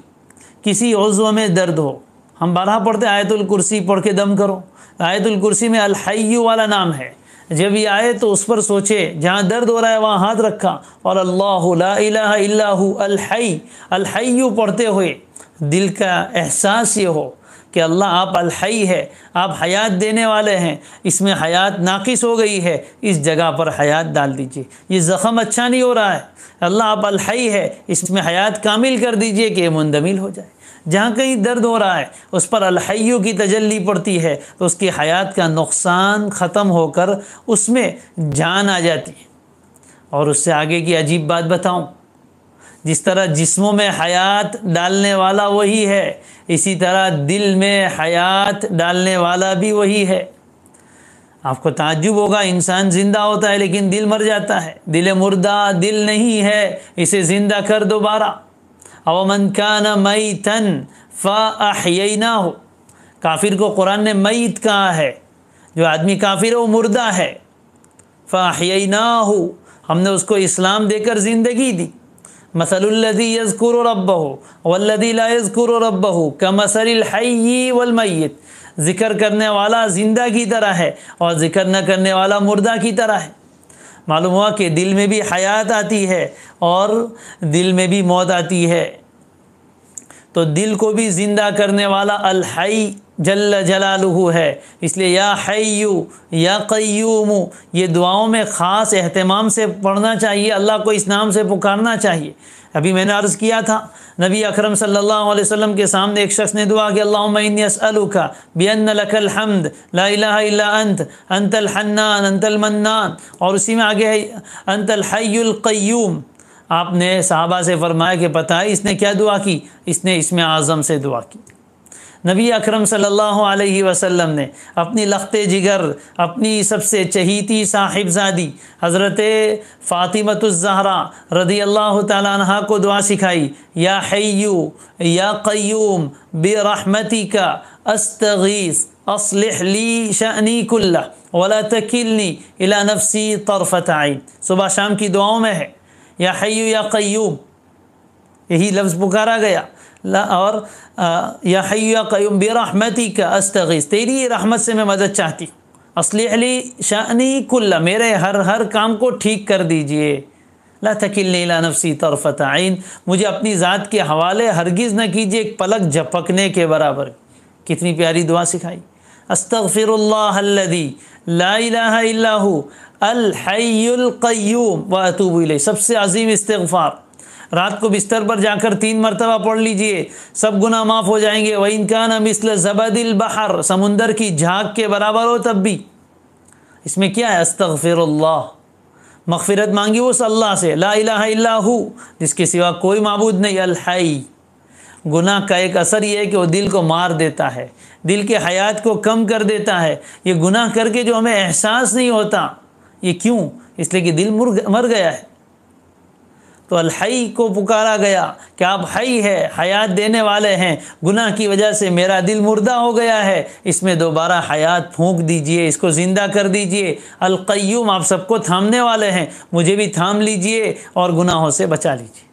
کسی عضو میں درد ہو، ہم بارہا پڑھتے آیت الکرسی پڑھ کے دم کرو، آیت الکرسی میں الحی والا نام ہے، جب یہ آئے تو اس پر سوچے، جہاں درد ہو رہا ہے وہاں ہاتھ رکھا اور اللہ لا الہ الا ہو الحی، الحی پڑھتے ہوئے دل کا احساس یہ ہو کہ اللہ آپ الحی ہے، آپ حیات دینے والے ہیں، اس میں حیات ناقص ہو گئی ہے، اس جگہ پر حیات ڈال دیجئے، یہ زخم اچھا نہیں ہو رہا ہے، اللہ آپ الحی ہے، اس میں حیات کامل کر دیجئے کہ یہ مندمل ہو جائے۔ جہاں کہیں درد ہو رہا ہے اس پر الحیو کی تجلی پڑتی ہے تو اس کی حیات کا نقصان ختم ہو کر اس میں جان آ جاتی ہے۔ اور اس سے آگے کی عجیب بات بتاؤں، جس طرح جسموں میں حیات ڈالنے والا وہی ہے، اسی طرح دل میں حیات ڈالنے والا بھی وہی ہے۔ آپ کو تعجب ہوگا، انسان زندہ ہوتا ہے لیکن دل مر جاتا ہے، دل مردہ دل نہیں ہے، اسے زندہ کر دوبارہ۔ او من کان میتا فاحییناہ، کافر کو قرآن نے میت کہا ہے، جو آدمی کافر ہے وہ مردہ ہے۔ فاحییناہ، ہم نے اس کو اسلام دے کر زندگی دی۔ مثل الذی یذکر ربہ والذی لا یذکر ربہ کمثل الحی والمیت، ذکر کرنے والا زندہ کی طرح ہے اور ذکر نہ کرنے والا مردہ کی طرح ہے۔ معلوم ہوا کہ دل میں بھی حیات آتی ہے اور دل میں بھی موت آتی ہے، تو دل کو بھی زندہ کرنے والا الحی جل جلالہ ہے۔ اس لیے یا حی یا قیوم، یہ دعاؤں میں خاص اہتمام سے پڑھنا چاہیے، اللہ کو اس نام سے پکارنا چاہیے۔ ابھی میں نے عرض کیا تھا، نبی اکرم صلی اللہ علیہ وسلم کے سامنے ایک شخص نے دعا کہ اللہم انی اسألک بان لک الحمد لا الہ الا انت انت الحنان انت المنان، اور اسی میں آگے ہے انت الحی القیوم۔ آپ نے صحابہ سے فرمایا کہ پتہ ہے اس نے کیا دعا کی؟ اس نے اسم اعظم سے دعا کی۔ نبی اکرم صلی اللہ علیہ وسلم نے اپنی لخت جگر، اپنی سب سے چہیتی صاحبزادی حضرت فاطمۃ الزہرا رضی اللہ تعالیٰ عنہا کو دعا سکھائی، یا حی یا قیوم برحمتک استغیث اصلح لی شأنی کلہ ولا تکلنی الی نفسی طرفۃ عین۔ صبح شام کی دعاؤں میں ہے یا حی یا قیوم، یہی لفظ پکارا گیا، اور یا حی یا قیوم برحمتک استغیث، تیری رحمت سے میں مدد چاہتی ہوں، اصلح لی شأنی کلہ، میرے ہر کام کو ٹھیک کر دیجئے، لا تکلنی الی نفسی طرفۃ عین، مجھے اپنی ذات کے حوالے ہرگز نہ کیجئے ایک پلک جھپکنے کے برابر۔ کتنی پیاری دعا سکھائی، استغفر اللہ الذی لا الہ الا ھو الحی القیوم واتوب الیہ، سب سے عظیم استغفار۔ رات کو بستر پر جا کر 3 مرتبہ پڑھ لیجئے، سب گناہ معاف ہو جائیں گے۔ وَإِن كَانَ مِثْلَ زَبَدِ الْبَحْرِ، سمندر کی جھاگ کے برابر ہو تب بھی۔ اس میں کیا ہے؟ استغفر اللہ، مغفرت مانگی اس اللہ سے، لا الہ الا ہو، جس کے سوا کوئی معبود نہیں، الحی۔ گناہ کا ایک اثر یہ ہے کہ وہ دل کو مار دیتا ہے، دل کے حیات کو کم کر دیتا ہے۔ یہ گناہ کر کے جو ہمیں احساس نہیں ہوتا، یہ کیوں؟ اس لیے کہ دل مر گیا ہے۔ تو الحی کو پکارا گیا کہ آپ حی ہے، حیات دینے والے ہیں، گناہ کی وجہ سے میرا دل مردہ ہو گیا ہے، اس میں دوبارہ حیات پھونک دیجئے، اس کو زندہ کر دیجئے۔ القیوم، آپ سب کو تھامنے والے ہیں، مجھے بھی تھام لیجئے اور گناہوں سے بچا لیجئے۔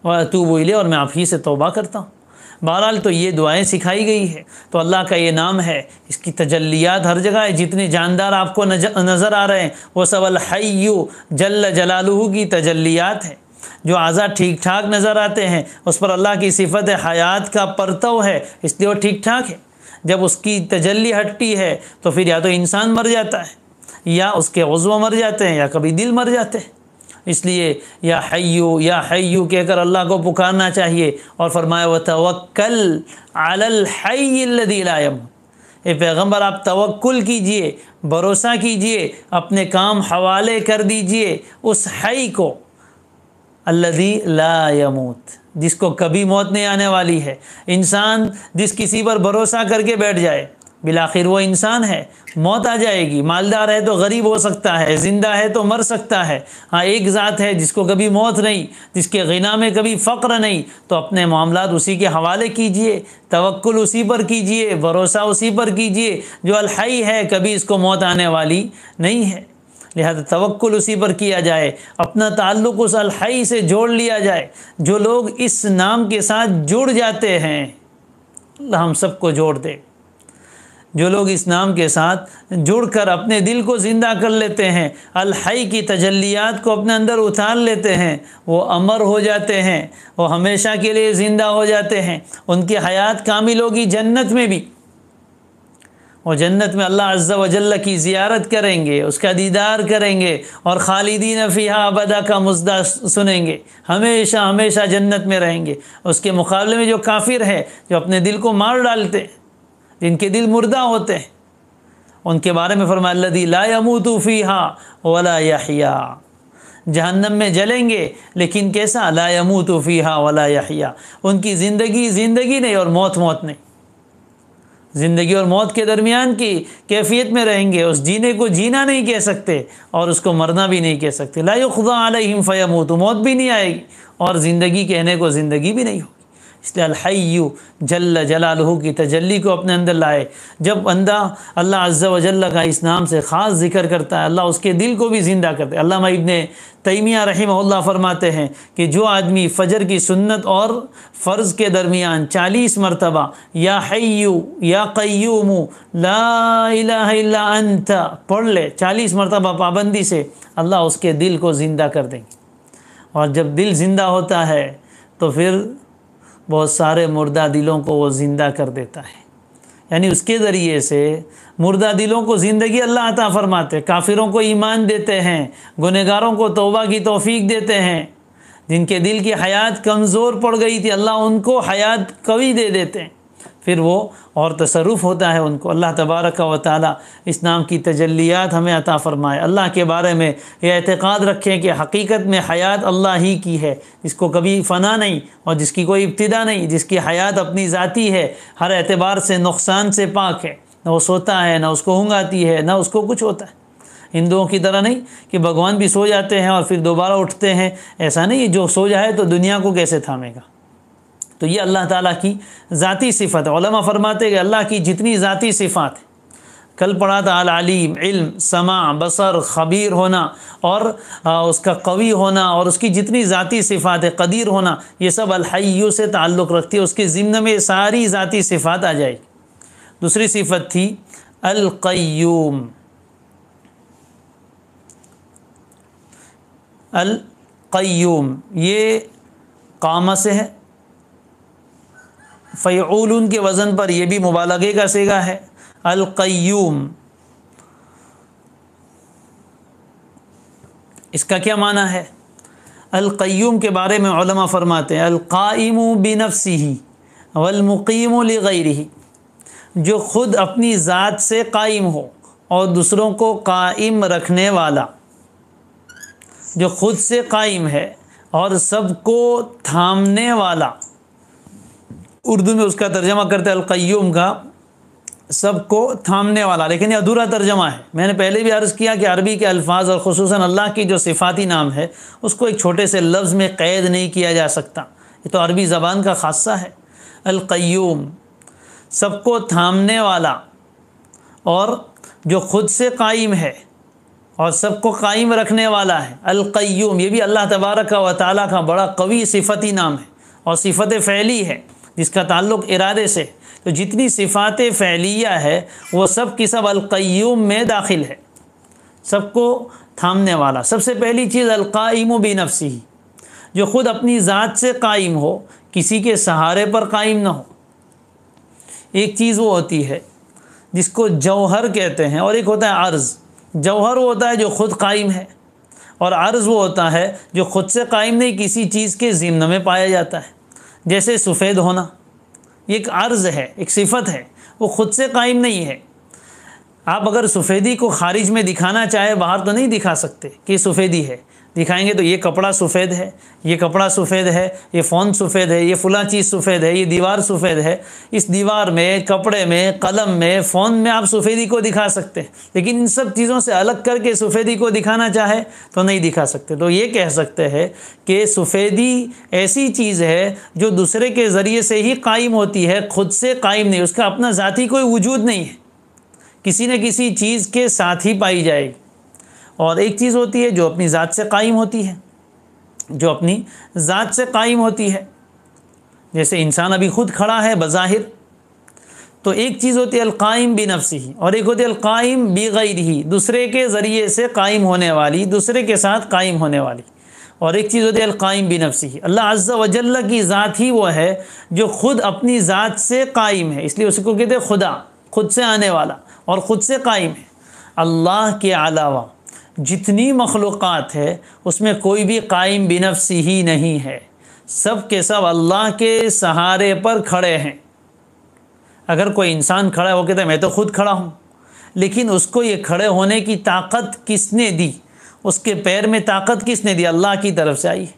وَأَتُوبُ إِلَيْهِ، اور میں آپ ہی سے توبہ کرتا ہوں۔ بہرحال تو یہ دعائیں سکھائی گئی ہے، تو اللہ کا یہ نام ہے، اس کی تجلیات ہر جگہ ہے، جتنے جاندار آپ کو نظر آ رہے ہیں وہ سب الحی جل جلالہ کی تجلیات ہیں۔ جو اعضاء ٹھیک ٹھاک نظر آتے ہیں اس پر اللہ کی صفت حیات کا پرتو ہے، اس لیے وہ ٹھیک ٹھاک ہے۔ جب اس کی تجلی ہٹتی ہے تو پھر یا تو انسان مر جاتا ہے، یا اس کے عضو مر جاتے ہیں، یا کبھی دل مر جاتے ہیں۔ اس لیے یا حیو کہہ کر اللہ کو پکارنا چاہیے، اور فرمایا وتوکل علی الحی الذی لا یموت، اے پیغمبر آپ توکل کیجئے، بھروسہ کیجئے، اپنے کام حوالے کر دیجئے اس حی کو، الذی لا یموت، جس کو کبھی موت نہیں آنے والی ہے۔ انسان جس کسی پر بھروسہ کر کے بیٹھ جائے، بالآخر وہ انسان ہے، موت آ جائے گی۔ مالدار ہے تو غریب ہو سکتا ہے، زندہ ہے تو مر سکتا ہے، ہاں ایک ذات ہے جس کو کبھی موت نہیں، جس کے غنا میں کبھی فقر نہیں، تو اپنے معاملات اسی کے حوالے کیجئے، توکل اسی پر کیجئے، بھروسہ اسی پر کیجئے جو الحی ہے، کبھی اس کو موت آنے والی نہیں ہے۔ لہذا توکل اسی پر کیا جائے، اپنا تعلق اس الحی سے جوڑ لیا جائے۔ جو لوگ اس نام کے ساتھ جڑ جاتے ہیں، اللہ ہم سب کو جوڑ دے۔ جو لوگ اس نام کے ساتھ جڑ کر اپنے دل کو زندہ کر لیتے ہیں، الحی کی تجلیات کو اپنے اندر اتار لیتے ہیں، وہ امر ہو جاتے ہیں، وہ ہمیشہ کے لیے زندہ ہو جاتے ہیں۔ ان کی حیات کامل ہوگی جنت میں بھی، وہ جنت میں اللہ عز و جل کی زیارت کریں گے، اس کا دیدار کریں گے، اور خالدین فیہا ابدا کا مژدہ سنیں گے، ہمیشہ ہمیشہ جنت میں رہیں گے۔ اس کے مقابلے میں جو کافر ہے، جو اپنے دل کو مار ڈالتے ہیں، جن کے دل مردہ ہوتے ہیں، ان کے بارے میں فرمایا الذی لا یموت فیہا ولا یحیا، جہنم میں جلیں گے، لیکن کیسا؟ لا یموت فیہا ولا یحیا، ان کی زندگی زندگی نہیں اور موت موت نہیں، زندگی اور موت کے درمیان کی کیفیت میں رہیں گے، اس جینے کو جینا نہیں کہہ سکتے اور اس کو مرنا بھی نہیں کہہ سکتے۔ لا یقضی علیہم فیموت، موت بھی نہیں آئے گی اور زندگی کہنے کو زندگی بھی نہیں ہوگی۔ اس لیے الحی جل جلالہ کی تجلی کو اپنے اندر لائے۔ جب بندہ اللہ عز و جل کا اس نام سے خاص ذکر کرتا ہے، اللہ اس کے دل کو بھی زندہ کرتا ہے۔ علامہ ابن تیمیہ رحمہ اللہ فرماتے ہیں کہ جو آدمی فجر کی سنت اور فرض کے درمیان 40 مرتبہ یا حی یا قیوم لا الہ الا انت پڑھ لے 40 مرتبہ پابندی سے، اللہ اس کے دل کو زندہ کر دیں گے۔ اور جب دل زندہ ہوتا ہے تو پھر بہت سارے مردہ دلوں کو وہ زندہ کر دیتا ہے، یعنی اس کے ذریعے سے مردہ دلوں کو زندگی اللہ عطا فرماتے، کافروں کو ایمان دیتے ہیں، گنہگاروں کو توبہ کی توفیق دیتے ہیں، جن کے دل کی حیات کمزور پڑ گئی تھی اللہ ان کو حیات قوی دے دیتے ہیں، پھر وہ اور تصرف ہوتا ہے ان کو۔ اللہ تبارک و تعالی اس نام کی تجلیات ہمیں عطا فرمائے۔ اللہ کے بارے میں یہ اعتقاد رکھیں کہ حقیقت میں حیات اللہ ہی کی ہے، جس کو کبھی فنا نہیں اور جس کی کوئی ابتدا نہیں، جس کی حیات اپنی ذاتی ہے، ہر اعتبار سے نقصان سے پاک ہے، نہ وہ سوتا ہے، نہ اس کو اونگ آتی ہے، نہ اس کو کچھ ہوتا ہے۔ ہندوؤں کی طرح نہیں کہ بھگوان بھی سو جاتے ہیں اور پھر دوبارہ اٹھتے ہیں، ایسا نہیں ہے، جو سو جائے تو دنیا کو کیسے تھامے گا۔ تو یہ اللہ تعالیٰ کی ذاتی صفت ہے۔ علماء فرماتے ہیں کہ اللہ کی جتنی ذاتی صفات ہیں، کل پڑھا تھا العلیم، علم، سماع، بصر، خبیر ہونا اور اس کا قوی ہونا اور اس کی جتنی ذاتی صفات ہے، قدیر ہونا، یہ سب الحی سے تعلق رکھتی ہے، اس کے ضمن میں ساری ذاتی صفات آ جائے گی۔ دوسری صفت تھی القیوم۔ القیوم یہ قامہ سے ہے، فیعولون کے وزن پر یہ بھی مبالغے کا صیغہ ہے۔ القیوم اس کا کیا معنی ہے؟ القیوم کے بارے میں علماء فرماتے ہیں القائم بنفسہ والمقیم لغیرہ، جو خود اپنی ذات سے قائم ہو اور دوسروں کو قائم رکھنے والا، جو خود سے قائم ہے اور سب کو تھامنے والا۔ اردو میں اس کا ترجمہ کرتے ہیں القیوم کا سب کو تھامنے والا، لیکن یہ ادھورا ترجمہ ہے۔ میں نے پہلے بھی عرض کیا کہ عربی کے الفاظ اور خصوصاً اللہ کی جو صفاتی نام ہے اس کو ایک چھوٹے سے لفظ میں قید نہیں کیا جا سکتا، یہ تو عربی زبان کا خاصہ ہے۔ القیوم سب کو تھامنے والا اور جو خود سے قائم ہے اور سب کو قائم رکھنے والا ہے۔ القیوم یہ بھی اللہ تبارک و تعالیٰ کا بڑا قوی صفتی نام ہے اور صفت فعلی ہے جس کا تعلق ارادے سے، تو جتنی صفات فعلیہ ہے وہ سب کی سب القیوم میں داخل ہے، سب کو تھامنے والا۔ سب سے پہلی چیز القائم بنفسہ، جو خود اپنی ذات سے قائم ہو، کسی کے سہارے پر قائم نہ ہو۔ ایک چیز وہ ہوتی ہے جس کو جوہر کہتے ہیں اور ایک ہوتا ہے عرض۔ جوہر وہ ہوتا ہے جو خود قائم ہے اور عرض وہ ہوتا ہے جو خود سے قائم نہیں، کسی چیز کے ضمن میں پایا جاتا ہے، جیسے سفید ہونا، یہ ایک عرض ہے، ایک صفت ہے، وہ خود سے قائم نہیں ہے۔ آپ اگر سفیدی کو خارج میں دکھانا چاہے باہر تو نہیں دکھا سکتے کہ سفیدی ہے، دکھائیں گے تو یہ کپڑا سفید ہے، یہ کپڑا سفید ہے، یہ فون سفید ہے، یہ فلاں چیز سفید ہے، یہ دیوار سفید ہے۔ اس دیوار میں، کپڑے میں، قلم میں، فون میں آپ سفیدی کو دکھا سکتے ہیں، لیکن ان سب چیزوں سے الگ کر کے سفیدی کو دکھانا چاہے تو نہیں دکھا سکتے۔ تو یہ کہہ سکتے ہیں کہ سفیدی ایسی چیز ہے جو دوسرے کے ذریعے سے ہی قائم ہوتی ہے، خود سے قائم نہیں، اس کا اپنا ذاتی کوئی وجود نہیں ہے، کسی نہ کسی چیز کے ساتھ ہی پائی جائے گی۔ اور ایک چیز ہوتی ہے جو اپنی ذات سے قائم ہوتی ہے، جو اپنی ذات سے قائم ہوتی ہے، جیسے انسان ابھی خود کھڑا ہے بظاہر، تو ایک چیز ہوتی ہے القائم بنفسہ اور ایک ہوتی ہے القائم بغیرہ، دوسرے کے ذریعے سے قائم ہونے والی، دوسرے کے ساتھ قائم ہونے والی، اور ایک چیز ہوتی ہے القائم بنفسہ۔ اللہ عز و جل کی ذات ہی وہ ہے جو خود اپنی ذات سے قائم ہے، اس لیے اس کو کہتے ہیں خدا، خود سے آنے والا اور خود سے قائم ہے۔ اللہ کے علاوہ جتنی مخلوقات ہے اس میں کوئی بھی قائم بنفسہ ہی نہیں ہے، سب کے سب اللہ کے سہارے پر کھڑے ہیں۔ اگر کوئی انسان کھڑا ہے وہ کہتا ہے میں تو خود کھڑا ہوں، لیکن اس کو یہ کھڑے ہونے کی طاقت کس نے دی؟ اس کے پیر میں طاقت کس نے دی؟ اللہ کی طرف سے آئی ہے۔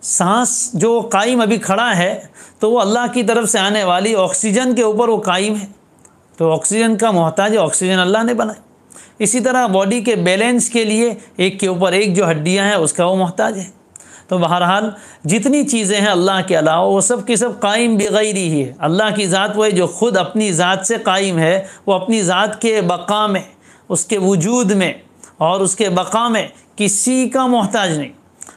سانس جو قائم ابھی کھڑا ہے تو وہ اللہ کی طرف سے آنے والی آکسیجن کے اوپر وہ قائم ہے، تو آکسیجن کا محتاج ہے، آکسیجن اللہ نے بنائی۔ اسی طرح باڈی کے بیلنس کے لیے ایک کے اوپر ایک جو ہڈیاں ہیں اس کا وہ محتاج ہے۔ تو بہرحال جتنی چیزیں ہیں اللہ کے علاوہ وہ سب کی سب قائم بغیر ہی ہے۔ اللہ کی ذات وہ ہے جو خود اپنی ذات سے قائم ہے، وہ اپنی ذات کے بقا میں، اس کے وجود میں اور اس کے بقا میں کسی کا محتاج نہیں۔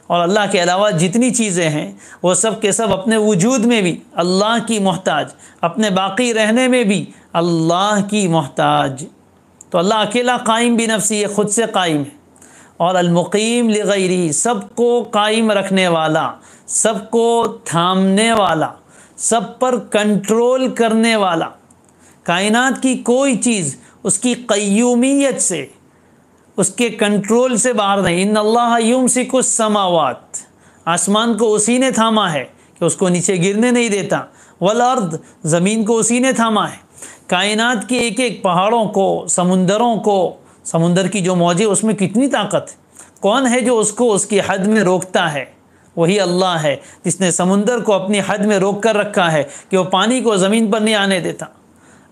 اور اللہ کے علاوہ جتنی چیزیں ہیں وہ سب کے سب اپنے وجود میں بھی اللہ کی محتاج، اپنے باقی رہنے میں بھی اللہ کی محتاج۔ تو اللہ اکیلا قائم بنفسی ہے، خود سے قائم ہے، اور المقیم لغیری، سب کو قائم رکھنے والا، سب کو تھامنے والا، سب پر کنٹرول کرنے والا۔ کائنات کی کوئی چیز اس کی قیومیت سے، اس کے کنٹرول سے باہر نہیں۔ ان اللہ یمسک السماوات، آسمان کو اسی نے تھاما ہے کہ اس کو نیچے گرنے نہیں دیتا، والارض، زمین کو اسی نے تھاما ہے۔ کائنات کے ایک ایک پہاڑوں کو، سمندروں کو، سمندر کی جو موجیں اس میں کتنی طاقت ہے، کون ہے جو اس کو اس کی حد میں روکتا ہے؟ وہی اللہ ہے جس نے سمندر کو اپنی حد میں روک کر رکھا ہے کہ وہ پانی کو زمین پر نہیں آنے دیتا۔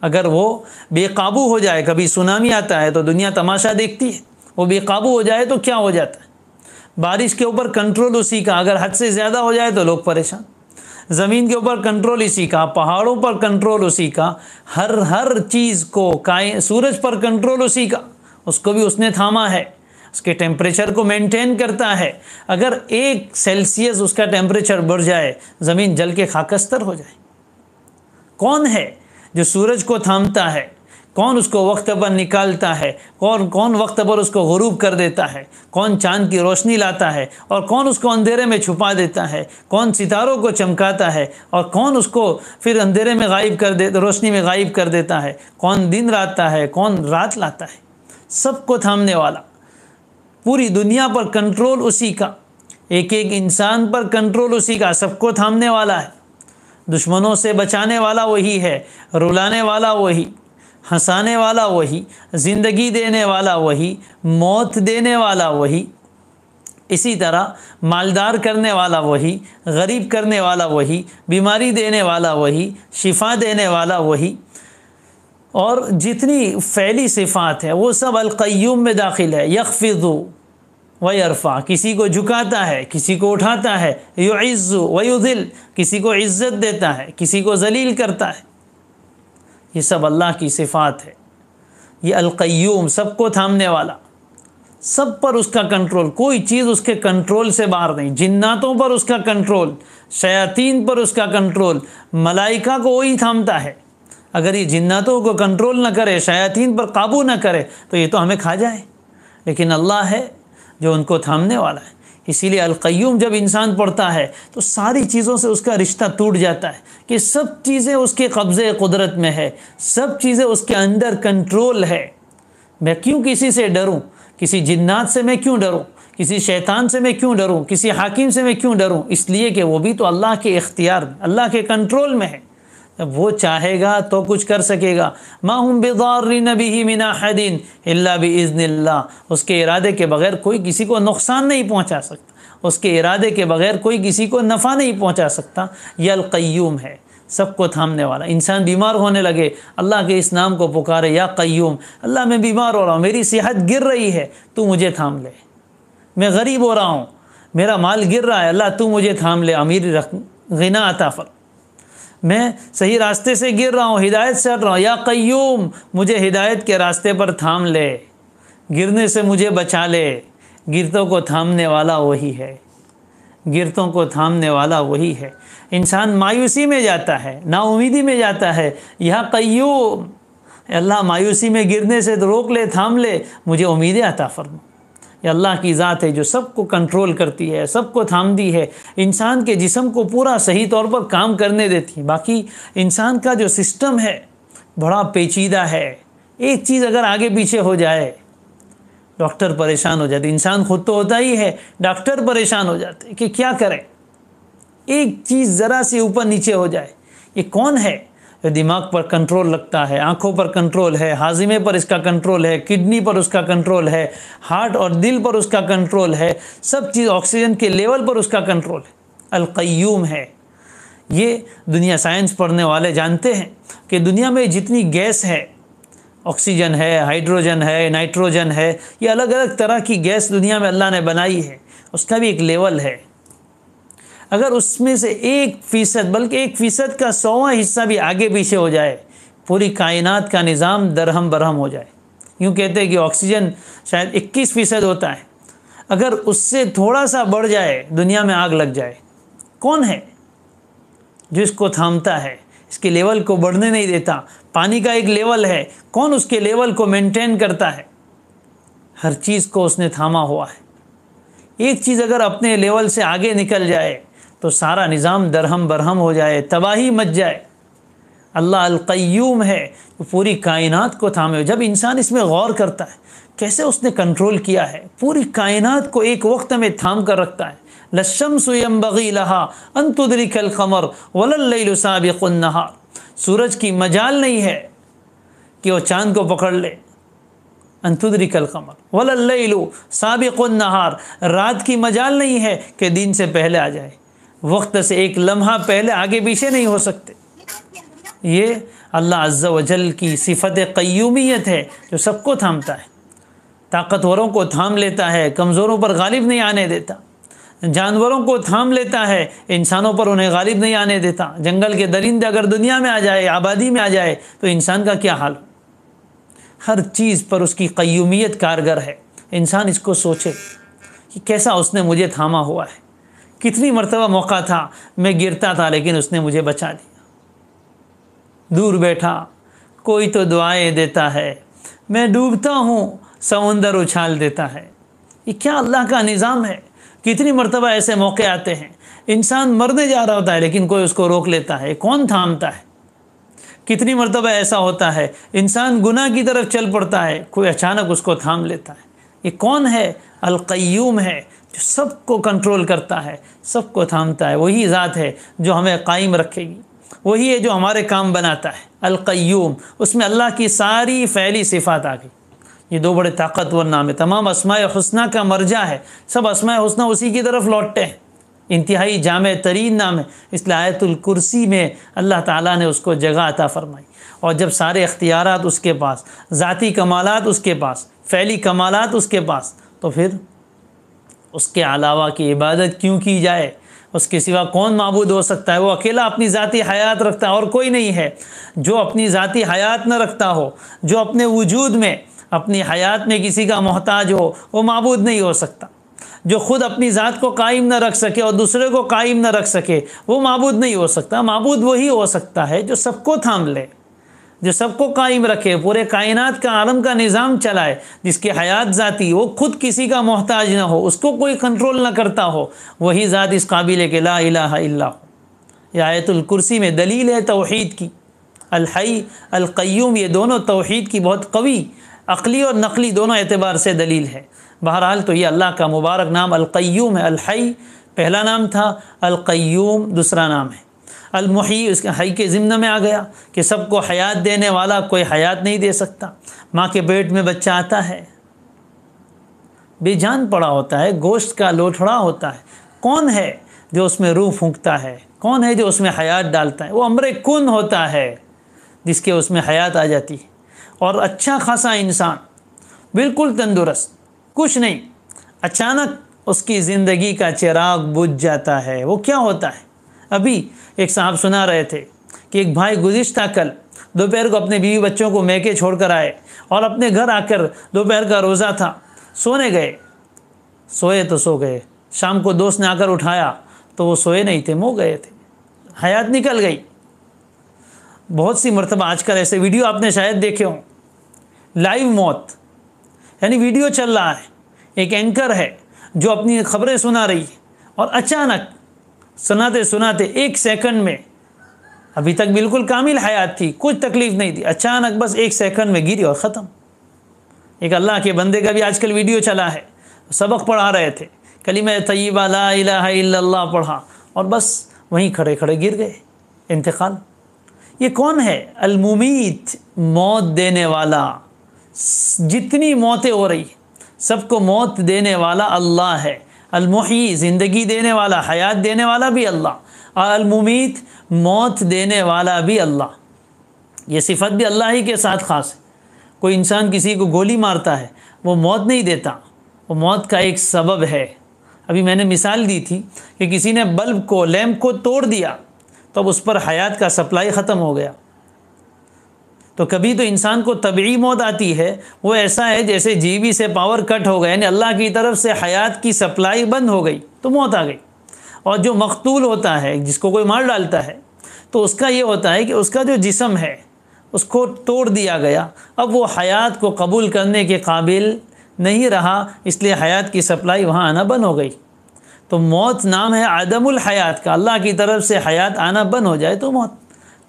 اگر وہ بے قابو ہو جائے، کبھی سونامی آتا ہے تو دنیا تماشا دیکھتی ہے، وہ بے قابو ہو جائے تو کیا ہو جاتا ہے؟ بارش کے اوپر کنٹرول اسی کا، اگر حد سے زیادہ ہو جائے تو لوگ پریشان۔ زمین کے اوپر کنٹرول اسی کا، پہاڑوں پر کنٹرول اسی کا، ہر چیز کو، سورج پر کنٹرول اسی کا، اس کو بھی اس نے تھاما ہے، اس کے ٹیمپریچر کو مینٹین کرتا ہے۔ اگر 1 سیلسیس اس کا ٹیمپریچر بڑھ جائے، زمین جل کے خاکستر ہو جائے۔ کون ہے جو سورج کو تھامتا ہے؟ کون اس کو وقت پر نکالتا ہے؟ کون وقت پر اس کو غروب کر دیتا ہے؟ کون چاند کی روشنی لاتا ہے اور کون اس کو اندھیرے میں چھپا دیتا ہے؟ کون ستاروں کو چمکاتا ہے اور کون اس کو پھر اندھیرے میں غائب کر دیتا، روشنی میں غائب کر دیتا ہے؟ کون دن لاتا ہے، کون رات لاتا ہے؟ سب کو تھامنے والا، پوری دنیا پر کنٹرول اسی کا، ایک ایک انسان پر کنٹرول اسی کا، سب کو تھامنے والا ہے۔ دشمنوں سے بچانے والا وہی ہے، رلانے والا وہی، ہنسانے والا وہی، زندگی دینے والا وہی، موت دینے والا وہی، اسی طرح مالدار کرنے والا وہی، غریب کرنے والا وہی، بیماری دینے والا وہی، شفا دینے والا وہی، اور جتنی فعلی صفات ہے وہ سب القیوم میں داخل ہے۔ یخفض ویرفع، کسی کو جھکاتا ہے، کسی کو اٹھاتا ہے، یعز ویذل، کسی کو عزت دیتا ہے، کسی کو ذلیل کرتا ہے۔ یہ سب اللہ کی صفات ہے۔ یہ القیوم، سب کو تھامنے والا، سب پر اس کا کنٹرول، کوئی چیز اس کے کنٹرول سے باہر نہیں۔ جناتوں پر اس کا کنٹرول، شیاطین پر اس کا کنٹرول، ملائکہ کو وہی تھامتا ہے۔ اگر یہ جناتوں کو کنٹرول نہ کرے، شیاطین پر قابو نہ کرے تو یہ تو ہمیں کھا جائے، لیکن اللہ ہے جو ان کو تھامنے والا ہے۔ اسی لیے القیوم جب انسان پڑھتا ہے تو ساری چیزوں سے اس کا رشتہ ٹوٹ جاتا ہے کہ سب چیزیں اس کے قبضے قدرت میں ہے، سب چیزیں اس کے اندر کنٹرول ہے۔ میں کیوں کسی سے ڈروں؟ کسی جنات سے میں کیوں ڈروں؟ کسی شیطان سے میں کیوں ڈروں؟ کسی حاکم سے میں کیوں ڈروں؟ اس لیے کہ وہ بھی تو اللہ کے اختیار میں، اللہ کے کنٹرول میں ہے۔ جب وہ چاہے گا تو کچھ کر سکے گا۔ ما هم بضارین بہ من احد الا باذن اللہ، اس کے ارادے کے بغیر کوئی کسی کو نقصان نہیں پہنچا سکتا، اس کے ارادے کے بغیر کوئی کسی کو نفع نہیں پہنچا سکتا۔ یہ القیوم ہے، سب کو تھامنے والا۔ انسان بیمار ہونے لگے، اللہ کے اس نام کو پکارے، یا قیوم، اللہ میں بیمار ہو رہا ہوں، میری صحت گر رہی ہے، تو مجھے تھام لے۔ میں غریب ہو رہا ہوں، میرا مال گر رہا ہے، اللہ تو مجھے تھام لے، امیر غنا عطا فرما۔ میں صحیح راستے سے گر رہا ہوں، ہدایت سے ہٹ رہا ہوں، یا قیوم، مجھے ہدایت کے راستے پر تھام لے، گرنے سے مجھے بچا لے۔ گرتوں کو تھامنے والا وہی ہے، گرتوں کو تھامنے والا وہی ہے۔ انسان مایوسی میں جاتا ہے، نا امیدی میں جاتا ہے، یا قیوم، اللہ مایوسی میں گرنے سے روک لے، تھام لے، مجھے امیدیں عطا فرما۔ یہ اللہ کی ذات ہے جو سب کو کنٹرول کرتی ہے، سب کو تھامتی ہے، انسان کے جسم کو پورا صحیح طور پر کام کرنے دیتی ہے۔ باقی انسان کا جو سسٹم ہے بڑا پیچیدہ ہے، ایک چیز اگر آگے پیچھے ہو جائے ڈاکٹر پریشان ہو جاتے، انسان خود تو ہوتا ہی ہے، ڈاکٹر پریشان ہو جاتے کہ کیا کریں، ایک چیز ذرا سی اوپر نیچے ہو جائے۔ یہ کون ہے دماغ پر کنٹرول رکھتا ہے، آنکھوں پر کنٹرول ہے، ہاضمے پر اس کا کنٹرول ہے، کڈنی پر اس کا کنٹرول ہے، ہارٹ اور دل پر اس کا کنٹرول ہے، سب چیز آکسیجن کے لیول پر اس کا کنٹرول ہے، القیوم ہے۔ یہ دنیا سائنس پڑھنے والے جانتے ہیں کہ دنیا میں جتنی گیس ہے، آکسیجن ہے، ہائیڈروجن ہے، نائٹروجن ہے، یہ الگ الگ طرح کی گیس دنیا میں اللہ نے بنائی ہے، اس کا بھی ایک لیول ہے۔ اگر اس میں سے 1% بلکہ 1% کا 100واں حصہ بھی آگے پیچھے ہو جائے، پوری کائنات کا نظام درہم برہم ہو جائے۔ یوں کہتے ہیں کہ آکسیجن شاید 21% ہوتا ہے، اگر اس سے تھوڑا سا بڑھ جائے دنیا میں آگ لگ جائے۔ کون ہے جو اس کو تھامتا ہے، اس کے لیول کو بڑھنے نہیں دیتا؟ پانی کا ایک لیول ہے، کون اس کے لیول کو مینٹین کرتا ہے؟ ہر چیز کو اس نے تھاما ہوا ہے۔ ایک چیز اگر اپنے لیول سے آگے نکل جائے تو سارا نظام درہم برہم ہو جائے، تباہی مچ جائے۔ اللہ القیوم ہے، وہ پوری کائنات کو تھامے۔ جب انسان اس میں غور کرتا ہے کیسے اس نے کنٹرول کیا ہے، پوری کائنات کو ایک وقت میں تھام کر رکھتا ہے۔ للشمس ينبغي لها ان تدرك القمر ولا الليل سابق النهار، سورج کی مجال نہیں ہے کہ وہ چاند کو پکڑ لے۔ ان تدرك القمر ولا الليل سابق النهار، رات کی مجال نہیں ہے کہ دن سے پہلے آ جائے، وقت سے ایک لمحہ پہلے آگے پیچھے نہیں ہو سکتے۔ یہ اللہ عز و جل کی صفت قیومیت ہے جو سب کو تھامتا ہے، طاقتوروں کو تھام لیتا ہے، کمزوروں پر غالب نہیں آنے دیتا، جانوروں کو تھام لیتا ہے، انسانوں پر انہیں غالب نہیں آنے دیتا۔ جنگل کے درندے اگر دنیا میں آ جائے، آبادی میں آ جائے تو انسان کا کیا حال؟ ہر چیز پر اس کی قیومیت کارگر ہے۔ انسان اس کو سوچے کہ کیسا اس نے مجھے تھاما ہوا ہے۔ کتنی مرتبہ موقع تھا میں گرتا تھا لیکن اس نے مجھے بچا دیا۔ دور بیٹھا کوئی تو دعائیں دیتا ہے، میں ڈوبتا ہوں سمندر اچھال دیتا ہے۔ یہ کیا اللہ کا نظام ہے؟ کتنی مرتبہ ایسے موقع آتے ہیں انسان مرنے جا رہا ہوتا ہے لیکن کوئی اس کو روک لیتا ہے، کون تھامتا ہے؟ کتنی مرتبہ ایسا ہوتا ہے انسان گناہ کی طرف چل پڑتا ہے، کوئی اچانک اس کو تھام لیتا ہے۔ یہ کون ہے؟ القیوم ہے، جو سب کو کنٹرول کرتا ہے، سب کو تھامتا ہے۔ وہی ذات ہے جو ہمیں قائم رکھے گی، وہی ہے جو ہمارے کام بناتا ہے۔ القیوم، اس میں اللہ کی ساری فعلی صفات آ گئی۔ یہ دو بڑے طاقتور نام ہے، تمام اسماء حسنہ کا مرجع ہے، سب اسماء حسنہ اسی کی طرف لوٹتے ہیں، انتہائی جامع ترین نام ہے۔ اس لیے آیت الکرسی میں اللہ تعالیٰ نے اس کو جگہ عطا فرمائی، اور جب سارے اختیارات اس کے پاس، ذاتی کمالات اس کے پاس، فعلی کمالات اس کے پاس، تو پھر اس کے علاوہ کی عبادت کیوں کی جائے؟ اس کے سوا کون معبود ہو سکتا ہے؟ وہ اکیلا اپنی ذاتی حیات رکھتا ہے اور کوئی نہیں ہے۔ جو اپنی ذاتی حیات نہ رکھتا ہو، جو اپنے وجود میں، اپنی حیات میں کسی کا محتاج ہو، وہ معبود نہیں ہو سکتا۔ جو خود اپنی ذات کو قائم نہ رکھ سکے اور دوسرے کو قائم نہ رکھ سکے، وہ معبود نہیں ہو سکتا۔ معبود وہی ہو سکتا ہے جو سب کو تھام لے، جو سب کو قائم رکھے، پورے کائنات کا عالم کا نظام چلائے، جس کی حیات ذاتی، وہ خود کسی کا محتاج نہ ہو، اس کو کوئی کنٹرول نہ کرتا ہو، وہی ذات اس قابل ہے کہ لا الہ الا ہو۔ یہ آیت الکرسی میں دلیل ہے توحید کی۔ الحی، القیوم، یہ دونوں توحید کی بہت قوی عقلی اور نقلی دونوں اعتبار سے دلیل ہے۔ بہرحال تو یہ اللہ کا مبارک نام القیوم ہے۔ الحی پہلا نام تھا، القیوم دوسرا نام ہے۔ المحیی اس کے حی کے ضمن میں آ گیا کہ سب کو حیات دینے والا کوئی حیات نہیں دے سکتا۔ ماں کے پیٹ میں بچہ آتا ہے، بے جان پڑا ہوتا ہے، گوشت کا لوٹھڑا ہوتا ہے، کون ہے جو اس میں روح پھونکتا ہے؟ کون ہے جو اس میں حیات ڈالتا ہے؟ وہ امر کن ہوتا ہے جس کے اس میں حیات آ جاتی ہے۔ اور اچھا خاصا انسان بالکل تندرست، کچھ نہیں، اچانک اس کی زندگی کا چراغ بجھ جاتا ہے۔ وہ کیا ہوتا ہے؟ ابھی ایک صاحب سنا رہے تھے کہ ایک بھائی گزشتہ کل دوپہر کو اپنے بیوی بچوں کو میکے چھوڑ کر آئے اور اپنے گھر آ کر دوپہر کا روزہ تھا، سونے گئے، سوئے تو سو گئے، شام کو دوست نے آ کر اٹھایا تو وہ سوئے نہیں تھے، مو گئے تھے، حیات نکل گئی۔ بہت سی مرتبہ آج کل ایسے ویڈیو آپ نے شاید دیکھے ہوں، لائیو موت، یعنی ویڈیو چل رہا ہے، ایک اینکر ہے جو اپنی خبریں سنا رہی ہے اور اچانک سناتے سناتے 1 سیکنڈ میں، ابھی تک بالکل کامل حیات تھی، کچھ تکلیف نہیں تھی، اچانک بس 1 سیکنڈ میں گری اور ختم۔ ایک اللہ کے بندے کا بھی آج کل ویڈیو چلا ہے، سبق پڑھا رہے تھے، کلمہ طیبہ لا الہ الا اللہ پڑھا اور بس وہیں کھڑے کھڑے گر گئے، انتقال۔ یہ کون ہے؟ الممیت، موت دینے والا۔ جتنی موتیں ہو رہی سب کو موت دینے والا اللہ ہے۔ المحیی، زندگی دینے والا، حیات دینے والا بھی اللہ، اور الممیت، موت دینے والا بھی اللہ۔ یہ صفت بھی اللہ ہی کے ساتھ خاص ہے۔ کوئی انسان کسی کو گولی مارتا ہے، وہ موت نہیں دیتا، وہ موت کا ایک سبب ہے۔ ابھی میں نے مثال دی تھی کہ کسی نے بلب کو، لیمپ کو توڑ دیا تو اب اس پر حیات کا سپلائی ختم ہو گیا۔ تو کبھی تو انسان کو طبعی موت آتی ہے، وہ ایسا ہے جیسے جی بی سے پاور کٹ ہو گیا، یعنی اللہ کی طرف سے حیات کی سپلائی بند ہو گئی تو موت آ گئی۔ اور جو مقتول ہوتا ہے، جس کو کوئی مار ڈالتا ہے، تو اس کا یہ ہوتا ہے کہ اس کا جو جسم ہے اس کو توڑ دیا گیا، اب وہ حیات کو قبول کرنے کے قابل نہیں رہا، اس لیے حیات کی سپلائی وہاں آنا بند ہو گئی۔ تو موت نام ہے عدم الحیات کا، اللہ کی طرف سے حیات آنا بند ہو جائے تو موت۔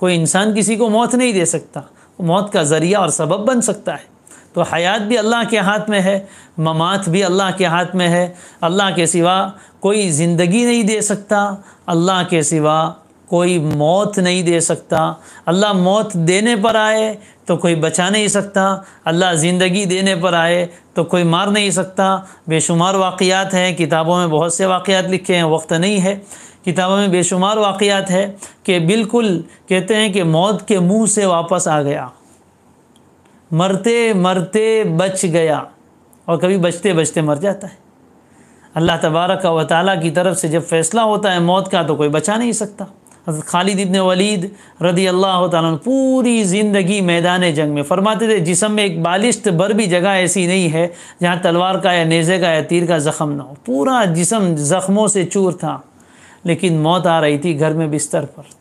کوئی انسان کسی کو موت نہیں دے سکتا، وہ موت کا ذریعہ اور سبب بن سکتا ہے۔ تو حیات بھی اللہ کے ہاتھ میں ہے، ممات بھی اللہ کے ہاتھ میں ہے۔ اللہ کے سوا کوئی زندگی نہیں دے سکتا، اللہ کے سوا کوئی موت نہیں دے سکتا۔ اللہ موت دینے پر آئے تو کوئی بچا نہیں سکتا، اللہ زندگی دینے پر آئے تو کوئی مار نہیں سکتا۔ بے شمار واقعات ہیں، کتابوں میں بہت سے واقعات لکھے ہیں، وقت نہیں ہے، کتابوں میں بے شمار واقعات ہے کہ بالکل کہتے ہیں کہ موت کے منہ سے واپس آ گیا، مرتے مرتے بچ گیا، اور کبھی بچتے بچتے مر جاتا ہے۔ اللہ تبارک و تعالیٰ کی طرف سے جب فیصلہ ہوتا ہے موت کا تو کوئی بچا نہیں سکتا۔ حضرت خالد ابن ولید رضی اللہ تعالیٰ عنہ پوری زندگی میدان جنگ میں، فرماتے تھے جسم میں ایک بالشت بھر بھی جگہ ایسی نہیں ہے جہاں تلوار کا یا نیزے کا یا تیر کا زخم نہ ہو، پورا جسم زخموں سے چور تھا، لیکن موت آ رہی تھی گھر میں بستر پر،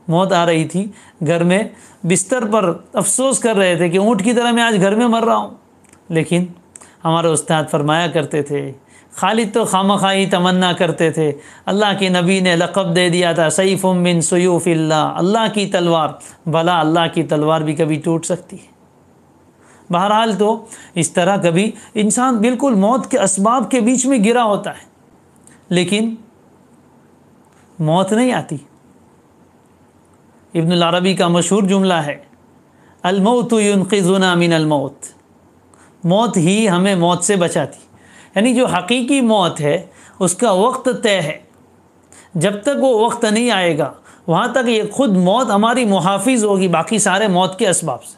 موت آ رہی تھی گھر میں بستر پر، افسوس کر رہے تھے کہ اونٹ کی طرح میں آج گھر میں مر رہا ہوں۔ لیکن ہمارے استاد فرمایا کرتے تھے، خالد تو خامخواہی تمنا کرتے تھے، اللہ کے نبی نے لقب دے دیا تھا سیف من سیوف اللہ، اللہ کی تلوار، بھلا اللہ کی تلوار بھی کبھی ٹوٹ سکتی ہے۔ بہرحال تو اس طرح کبھی انسان بالکل موت کے اسباب کے بیچ میں گرا ہوتا ہے، لیکن موت نہیں آتی۔ ابن العربی کا مشہور جملہ ہے، الموت ينقذنا من الموت، موت ہی ہمیں موت سے بچاتی، یعنی جو حقیقی موت ہے اس کا وقت طے ہے، جب تک وہ وقت نہیں آئے گا وہاں تک یہ خود موت ہماری محافظ ہوگی باقی سارے موت کے اسباب سے۔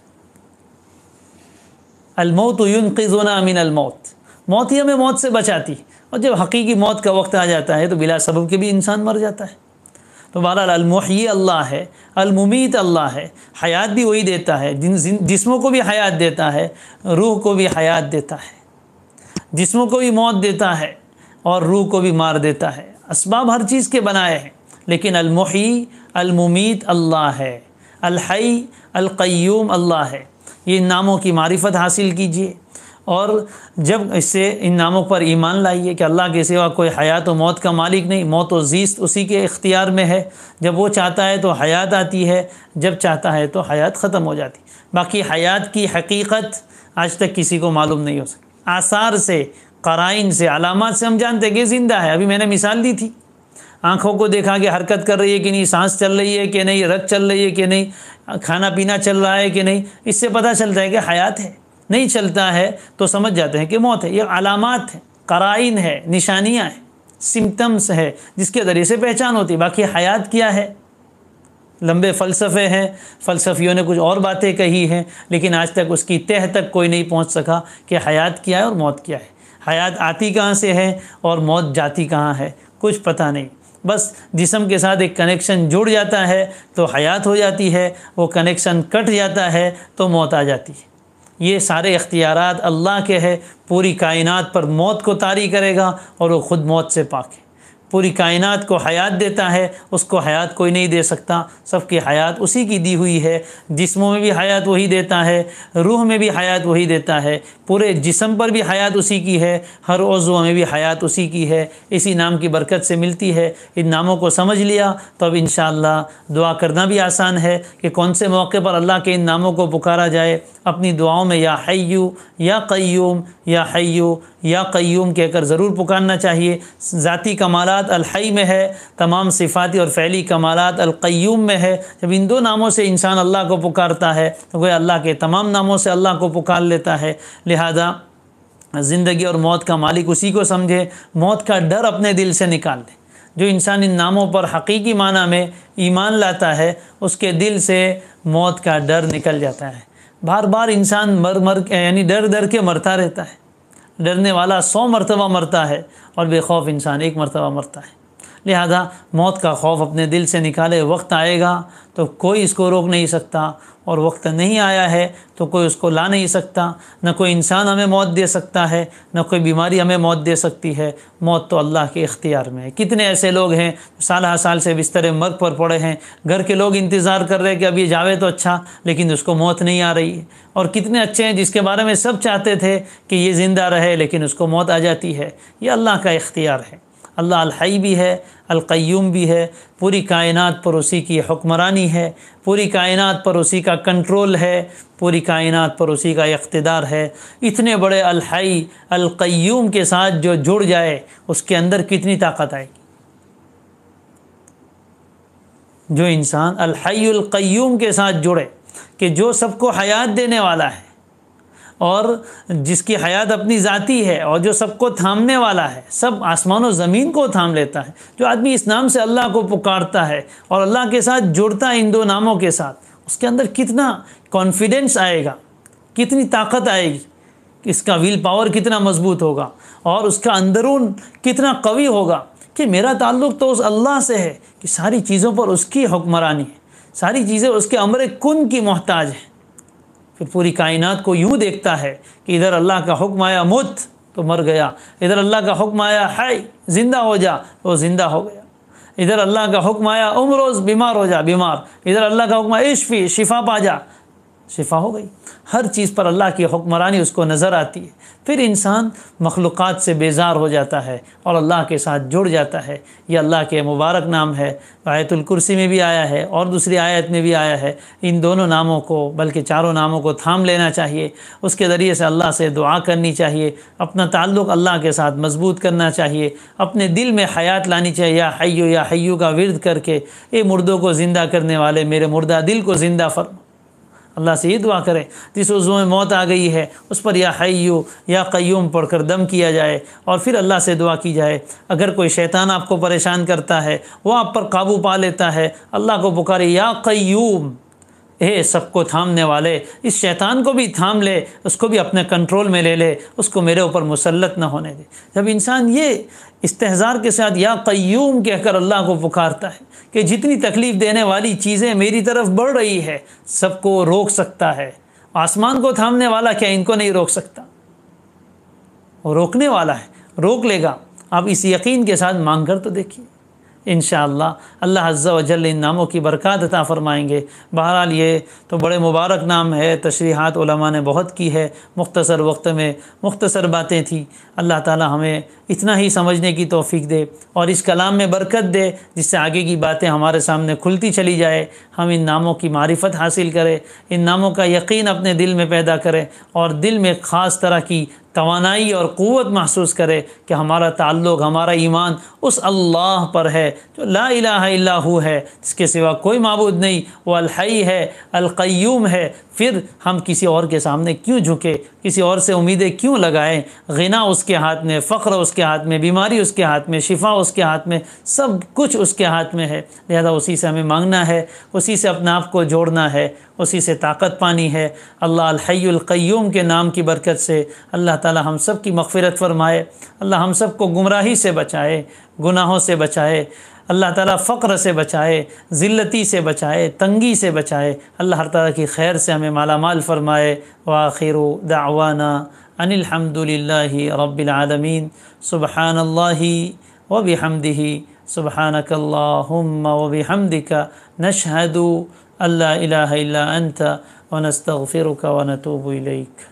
الموت ينقذنا من الموت، موت ہی ہمیں موت سے بچاتی، اور جب حقیقی موت کا وقت آ جاتا ہے تو بلا سبب کے بھی انسان مر جاتا ہے۔ تو بہرحال المحیی اللہ ہے، الممیت اللہ ہے، حیات بھی وہی دیتا ہے، جسموں کو بھی حیات دیتا ہے، روح کو بھی حیات دیتا ہے، جسموں کو بھی موت دیتا ہے اور روح کو بھی مار دیتا ہے، اسباب ہر چیز کے بنائے ہیں، لیکن المحیی الممیت اللہ ہے، الحی القیوم اللہ ہے۔ یہ ان ناموں کی معرفت حاصل کیجئے، اور جب اس سے ان ناموں پر ایمان لائیے کہ اللہ کے سوا کوئی حیات و موت کا مالک نہیں، موت و زیست اسی کے اختیار میں ہے، جب وہ چاہتا ہے تو حیات آتی ہے، جب چاہتا ہے تو حیات ختم ہو جاتی۔ باقی حیات کی حقیقت آج تک کسی کو معلوم نہیں ہو سکی، آثار سے، قرائن سے، علامات سے ہم جانتے ہیں کہ زندہ ہے۔ ابھی میں نے مثال دی تھی، آنکھوں کو دیکھا کہ حرکت کر رہی ہے کہ نہیں، سانس چل رہی ہے کہ نہیں، رگ چل رہی ہے کہ نہیں، کھانا پینا چل رہا ہے کہ نہیں، اس سے پتہ چلتا ہے کہ حیات ہے۔ نہیں چلتا ہے تو سمجھ جاتے ہیں کہ موت ہے۔ یہ علامات ہیں، قرائن ہے، نشانیاں ہیں، سمپٹمز ہے جس کے ذریعے سے پہچان ہوتی ہے۔ باقی حیات کیا ہے، لمبے فلسفے ہیں، فلسفیوں نے کچھ اور باتیں کہی ہیں، لیکن آج تک اس کی تہ تک کوئی نہیں پہنچ سکا کہ حیات کیا ہے اور موت کیا ہے، حیات آتی کہاں سے ہے اور موت جاتی کہاں ہے، کچھ پتہ نہیں۔ بس جسم کے ساتھ ایک کنیکشن جڑ جاتا ہے تو حیات ہو جاتی ہے، وہ کنیکشن کٹ جاتا ہے تو موت آ جاتی ہے۔ یہ سارے اختیارات اللہ کے ہیں، پوری کائنات پر موت کو طاری کرے گا اور وہ خود موت سے پاک ہے۔ پوری کائنات کو حیات دیتا ہے، اس کو حیات کوئی نہیں دے سکتا، سب کی حیات اسی کی دی ہوئی ہے۔ جسموں میں بھی حیات وہی دیتا ہے، روح میں بھی حیات وہی دیتا ہے، پورے جسم پر بھی حیات اسی کی ہے، ہر عضو میں بھی حیات اسی کی ہے، اسی نام کی برکت سے ملتی ہے۔ ان ناموں کو سمجھ لیا تو اب انشاءاللہ دعا کرنا بھی آسان ہے کہ کون سے موقع پر اللہ کے ان ناموں کو پکارا جائے۔ اپنی دعاؤں میں یا حیو یا قیوم یا حیو یا قیوم کہہ کر ضرور پکارنا چاہیے۔ ذاتی کمالات کمالات الحی میں ہے، تمام صفاتی اور فعلی کمالات القیوم میں ہے۔ جب ان دو ناموں سے انسان اللہ کو پکارتا ہے تو گویا اللہ کے تمام ناموں سے اللہ کو پکار لیتا ہے۔ لہذا زندگی اور موت کا مالک اسی کو سمجھے، موت کا ڈر اپنے دل سے نکال دے۔ جو انسان ان ناموں پر حقیقی معنی میں ایمان لاتا ہے اس کے دل سے موت کا ڈر نکل جاتا ہے۔ بار بار انسان یعنی ڈر کے مرتا رہتا ہے۔ ڈرنے والا 100 مرتبہ مرتا ہے اور بے خوف انسان 1 مرتبہ مرتا ہے۔ لہذا موت کا خوف اپنے دل سے نکالے۔ وقت آئے گا تو کوئی اس کو روک نہیں سکتا، اور وقت نہیں آیا ہے تو کوئی اس کو لا نہیں سکتا۔ نہ کوئی انسان ہمیں موت دے سکتا ہے، نہ کوئی بیماری ہمیں موت دے سکتی ہے۔ موت تو اللہ کے اختیار میں ہے۔ کتنے ایسے لوگ ہیں سالہ سال سے بستر مرگ پر پڑے ہیں، گھر کے لوگ انتظار کر رہے ہیں کہ اب یہ جاوے تو اچھا، لیکن اس کو موت نہیں آ رہی ہے۔ اور کتنے اچھے ہیں جس کے بارے میں سب چاہتے تھے کہ یہ زندہ رہے، لیکن اس کو موت آ جاتی ہے۔ یہ اللہ کا اختیار ہے۔ اللہ الحی بھی ہے، القیوم بھی ہے، پوری کائنات پر اسی کی حکمرانی ہے، پوری کائنات پر اسی کا کنٹرول ہے، پوری کائنات پر اسی کا اقتدار ہے۔ اتنے بڑے الحی القیوم کے ساتھ جو جڑ جائے اس کے اندر کتنی طاقت آئے گی۔ جو انسان الحی القیوم کے ساتھ جڑے کہ جو سب کو حیات دینے والا ہے اور جس کی حیات اپنی ذاتی ہے اور جو سب کو تھامنے والا ہے، سب آسمان و زمین کو تھام لیتا ہے۔ جو آدمی اس نام سے اللہ کو پکارتا ہے اور اللہ کے ساتھ جڑتا ہے ان دو ناموں کے ساتھ، اس کے اندر کتنا کانفیڈنس آئے گا، کتنی طاقت آئے گی، اس کا ویل پاور کتنا مضبوط ہوگا اور اس کا اندرون کتنا قوی ہوگا کہ میرا تعلق تو اس اللہ سے ہے کہ ساری چیزوں پر اس کی حکمرانی ہے، ساری چیزیں اس کے امر کن کی محتاج ہیں۔ پھر پوری کائنات کو یوں دیکھتا ہے کہ ادھر اللہ کا حکم آیا مت تو مر گیا، ادھر اللہ کا حکم آیا حی زندہ ہو جا تو زندہ ہو گیا، ادھر اللہ کا حکم آیا امروز بیمار ہو جا بیمار، ادھر اللہ کا حکم آیا اشفی شفا پا جا شفا ہو گئی۔ ہر چیز پر اللہ کی حکمرانی اس کو نظر آتی ہے۔ پھر انسان مخلوقات سے بیزار ہو جاتا ہے اور اللہ کے ساتھ جڑ جاتا ہے۔ یہ اللہ کے مبارک نام ہے، آیت الکرسی میں بھی آیا ہے اور دوسری آیت میں بھی آیا ہے۔ ان دونوں ناموں کو بلکہ چاروں ناموں کو تھام لینا چاہیے، اس کے ذریعے سے اللہ سے دعا کرنی چاہیے، اپنا تعلق اللہ کے ساتھ مضبوط کرنا چاہیے، اپنے دل میں حیات لانی چاہیے۔ یا حیو کا ورد کر کے اے مردوں کو زندہ کرنے والے میرے مردہ دل کو زندہ فرما۔ اللہ سے یہ دعا کرے جس عضو میں موت آ گئی ہے اس پر یا حیو یا قیوم پڑھ کر دم کیا جائے اور پھر اللہ سے دعا کی جائے۔ اگر کوئی شیطان آپ کو پریشان کرتا ہے، وہ آپ پر قابو پا لیتا ہے، اللہ کو پکارے یا قیوم، اے سب کو تھامنے والے، اس شیطان کو بھی تھام لے، اس کو بھی اپنے کنٹرول میں لے لے، اس کو میرے اوپر مسلط نہ ہونے دے۔ جب انسان یہ استحضار کے ساتھ یا قیوم کہہ کر اللہ کو پکارتا ہے کہ جتنی تکلیف دینے والی چیزیں میری طرف بڑھ رہی ہے سب کو روک سکتا ہے، آسمان کو تھامنے والا کیا ان کو نہیں روک سکتا؟ وہ روکنے والا ہے، روک لے گا۔ آپ اس یقین کے ساتھ مانگ کر تو دیکھیے، انشاءاللہ اللہ عز و جل ان ناموں کی برکات عطا فرمائیں گے۔ بہرحال یہ تو بڑے مبارک نام ہے، تشریحات علماء نے بہت کی ہے، مختصر وقت میں مختصر باتیں تھیں۔ اللہ تعالی ہمیں اتنا ہی سمجھنے کی توفیق دے اور اس کلام میں برکت دے جس سے آگے کی باتیں ہمارے سامنے کھلتی چلی جائے۔ ہم ان ناموں کی معرفت حاصل کریں، ان ناموں کا یقین اپنے دل میں پیدا کریں اور دل میں خاص طرح کی توانائی اور قوت محسوس کرے کہ ہمارا تعلق، ہمارا ایمان اس اللہ پر ہے جو لا الہ الا ہو ہے، جس کے سوا کوئی معبود نہیں، وہ الحی ہے، القیوم ہے۔ پھر ہم کسی اور کے سامنے کیوں جھکے، کسی اور سے امیدیں کیوں لگائیں؟ غنا اس کے ہاتھ میں، فقر اس کے ہاتھ میں، بیماری اس کے ہاتھ میں، شفا اس کے ہاتھ میں، سب کچھ اس کے ہاتھ میں ہے۔ لہذا اسی سے ہمیں مانگنا ہے، اسی سے اپنے آپ کو جوڑنا ہے، اسی سے طاقت پانی ہے۔ اللہ الحی القیوم کے نام کی برکت سے اللہ تعالی ہم سب کی مغفرت فرمائے، اللہ ہم سب کو گمراہی سے بچائے، گناہوں سے بچائے، اللہ تعالیٰ فقر سے بچائے، ذلتی سے بچائے، تنگی سے بچائے، اللہ ہر طرح کی خیر سے ہمیں مالا مال فرمائے۔ وآخر دعوانا ان الحمد للہ رب العالمین۔ سبحان اللہ وبحمدہ، سبحانک اللہم وبحمدک، نشہد ان لا الہ الا انت ونستغفرک ونتوب الیک۔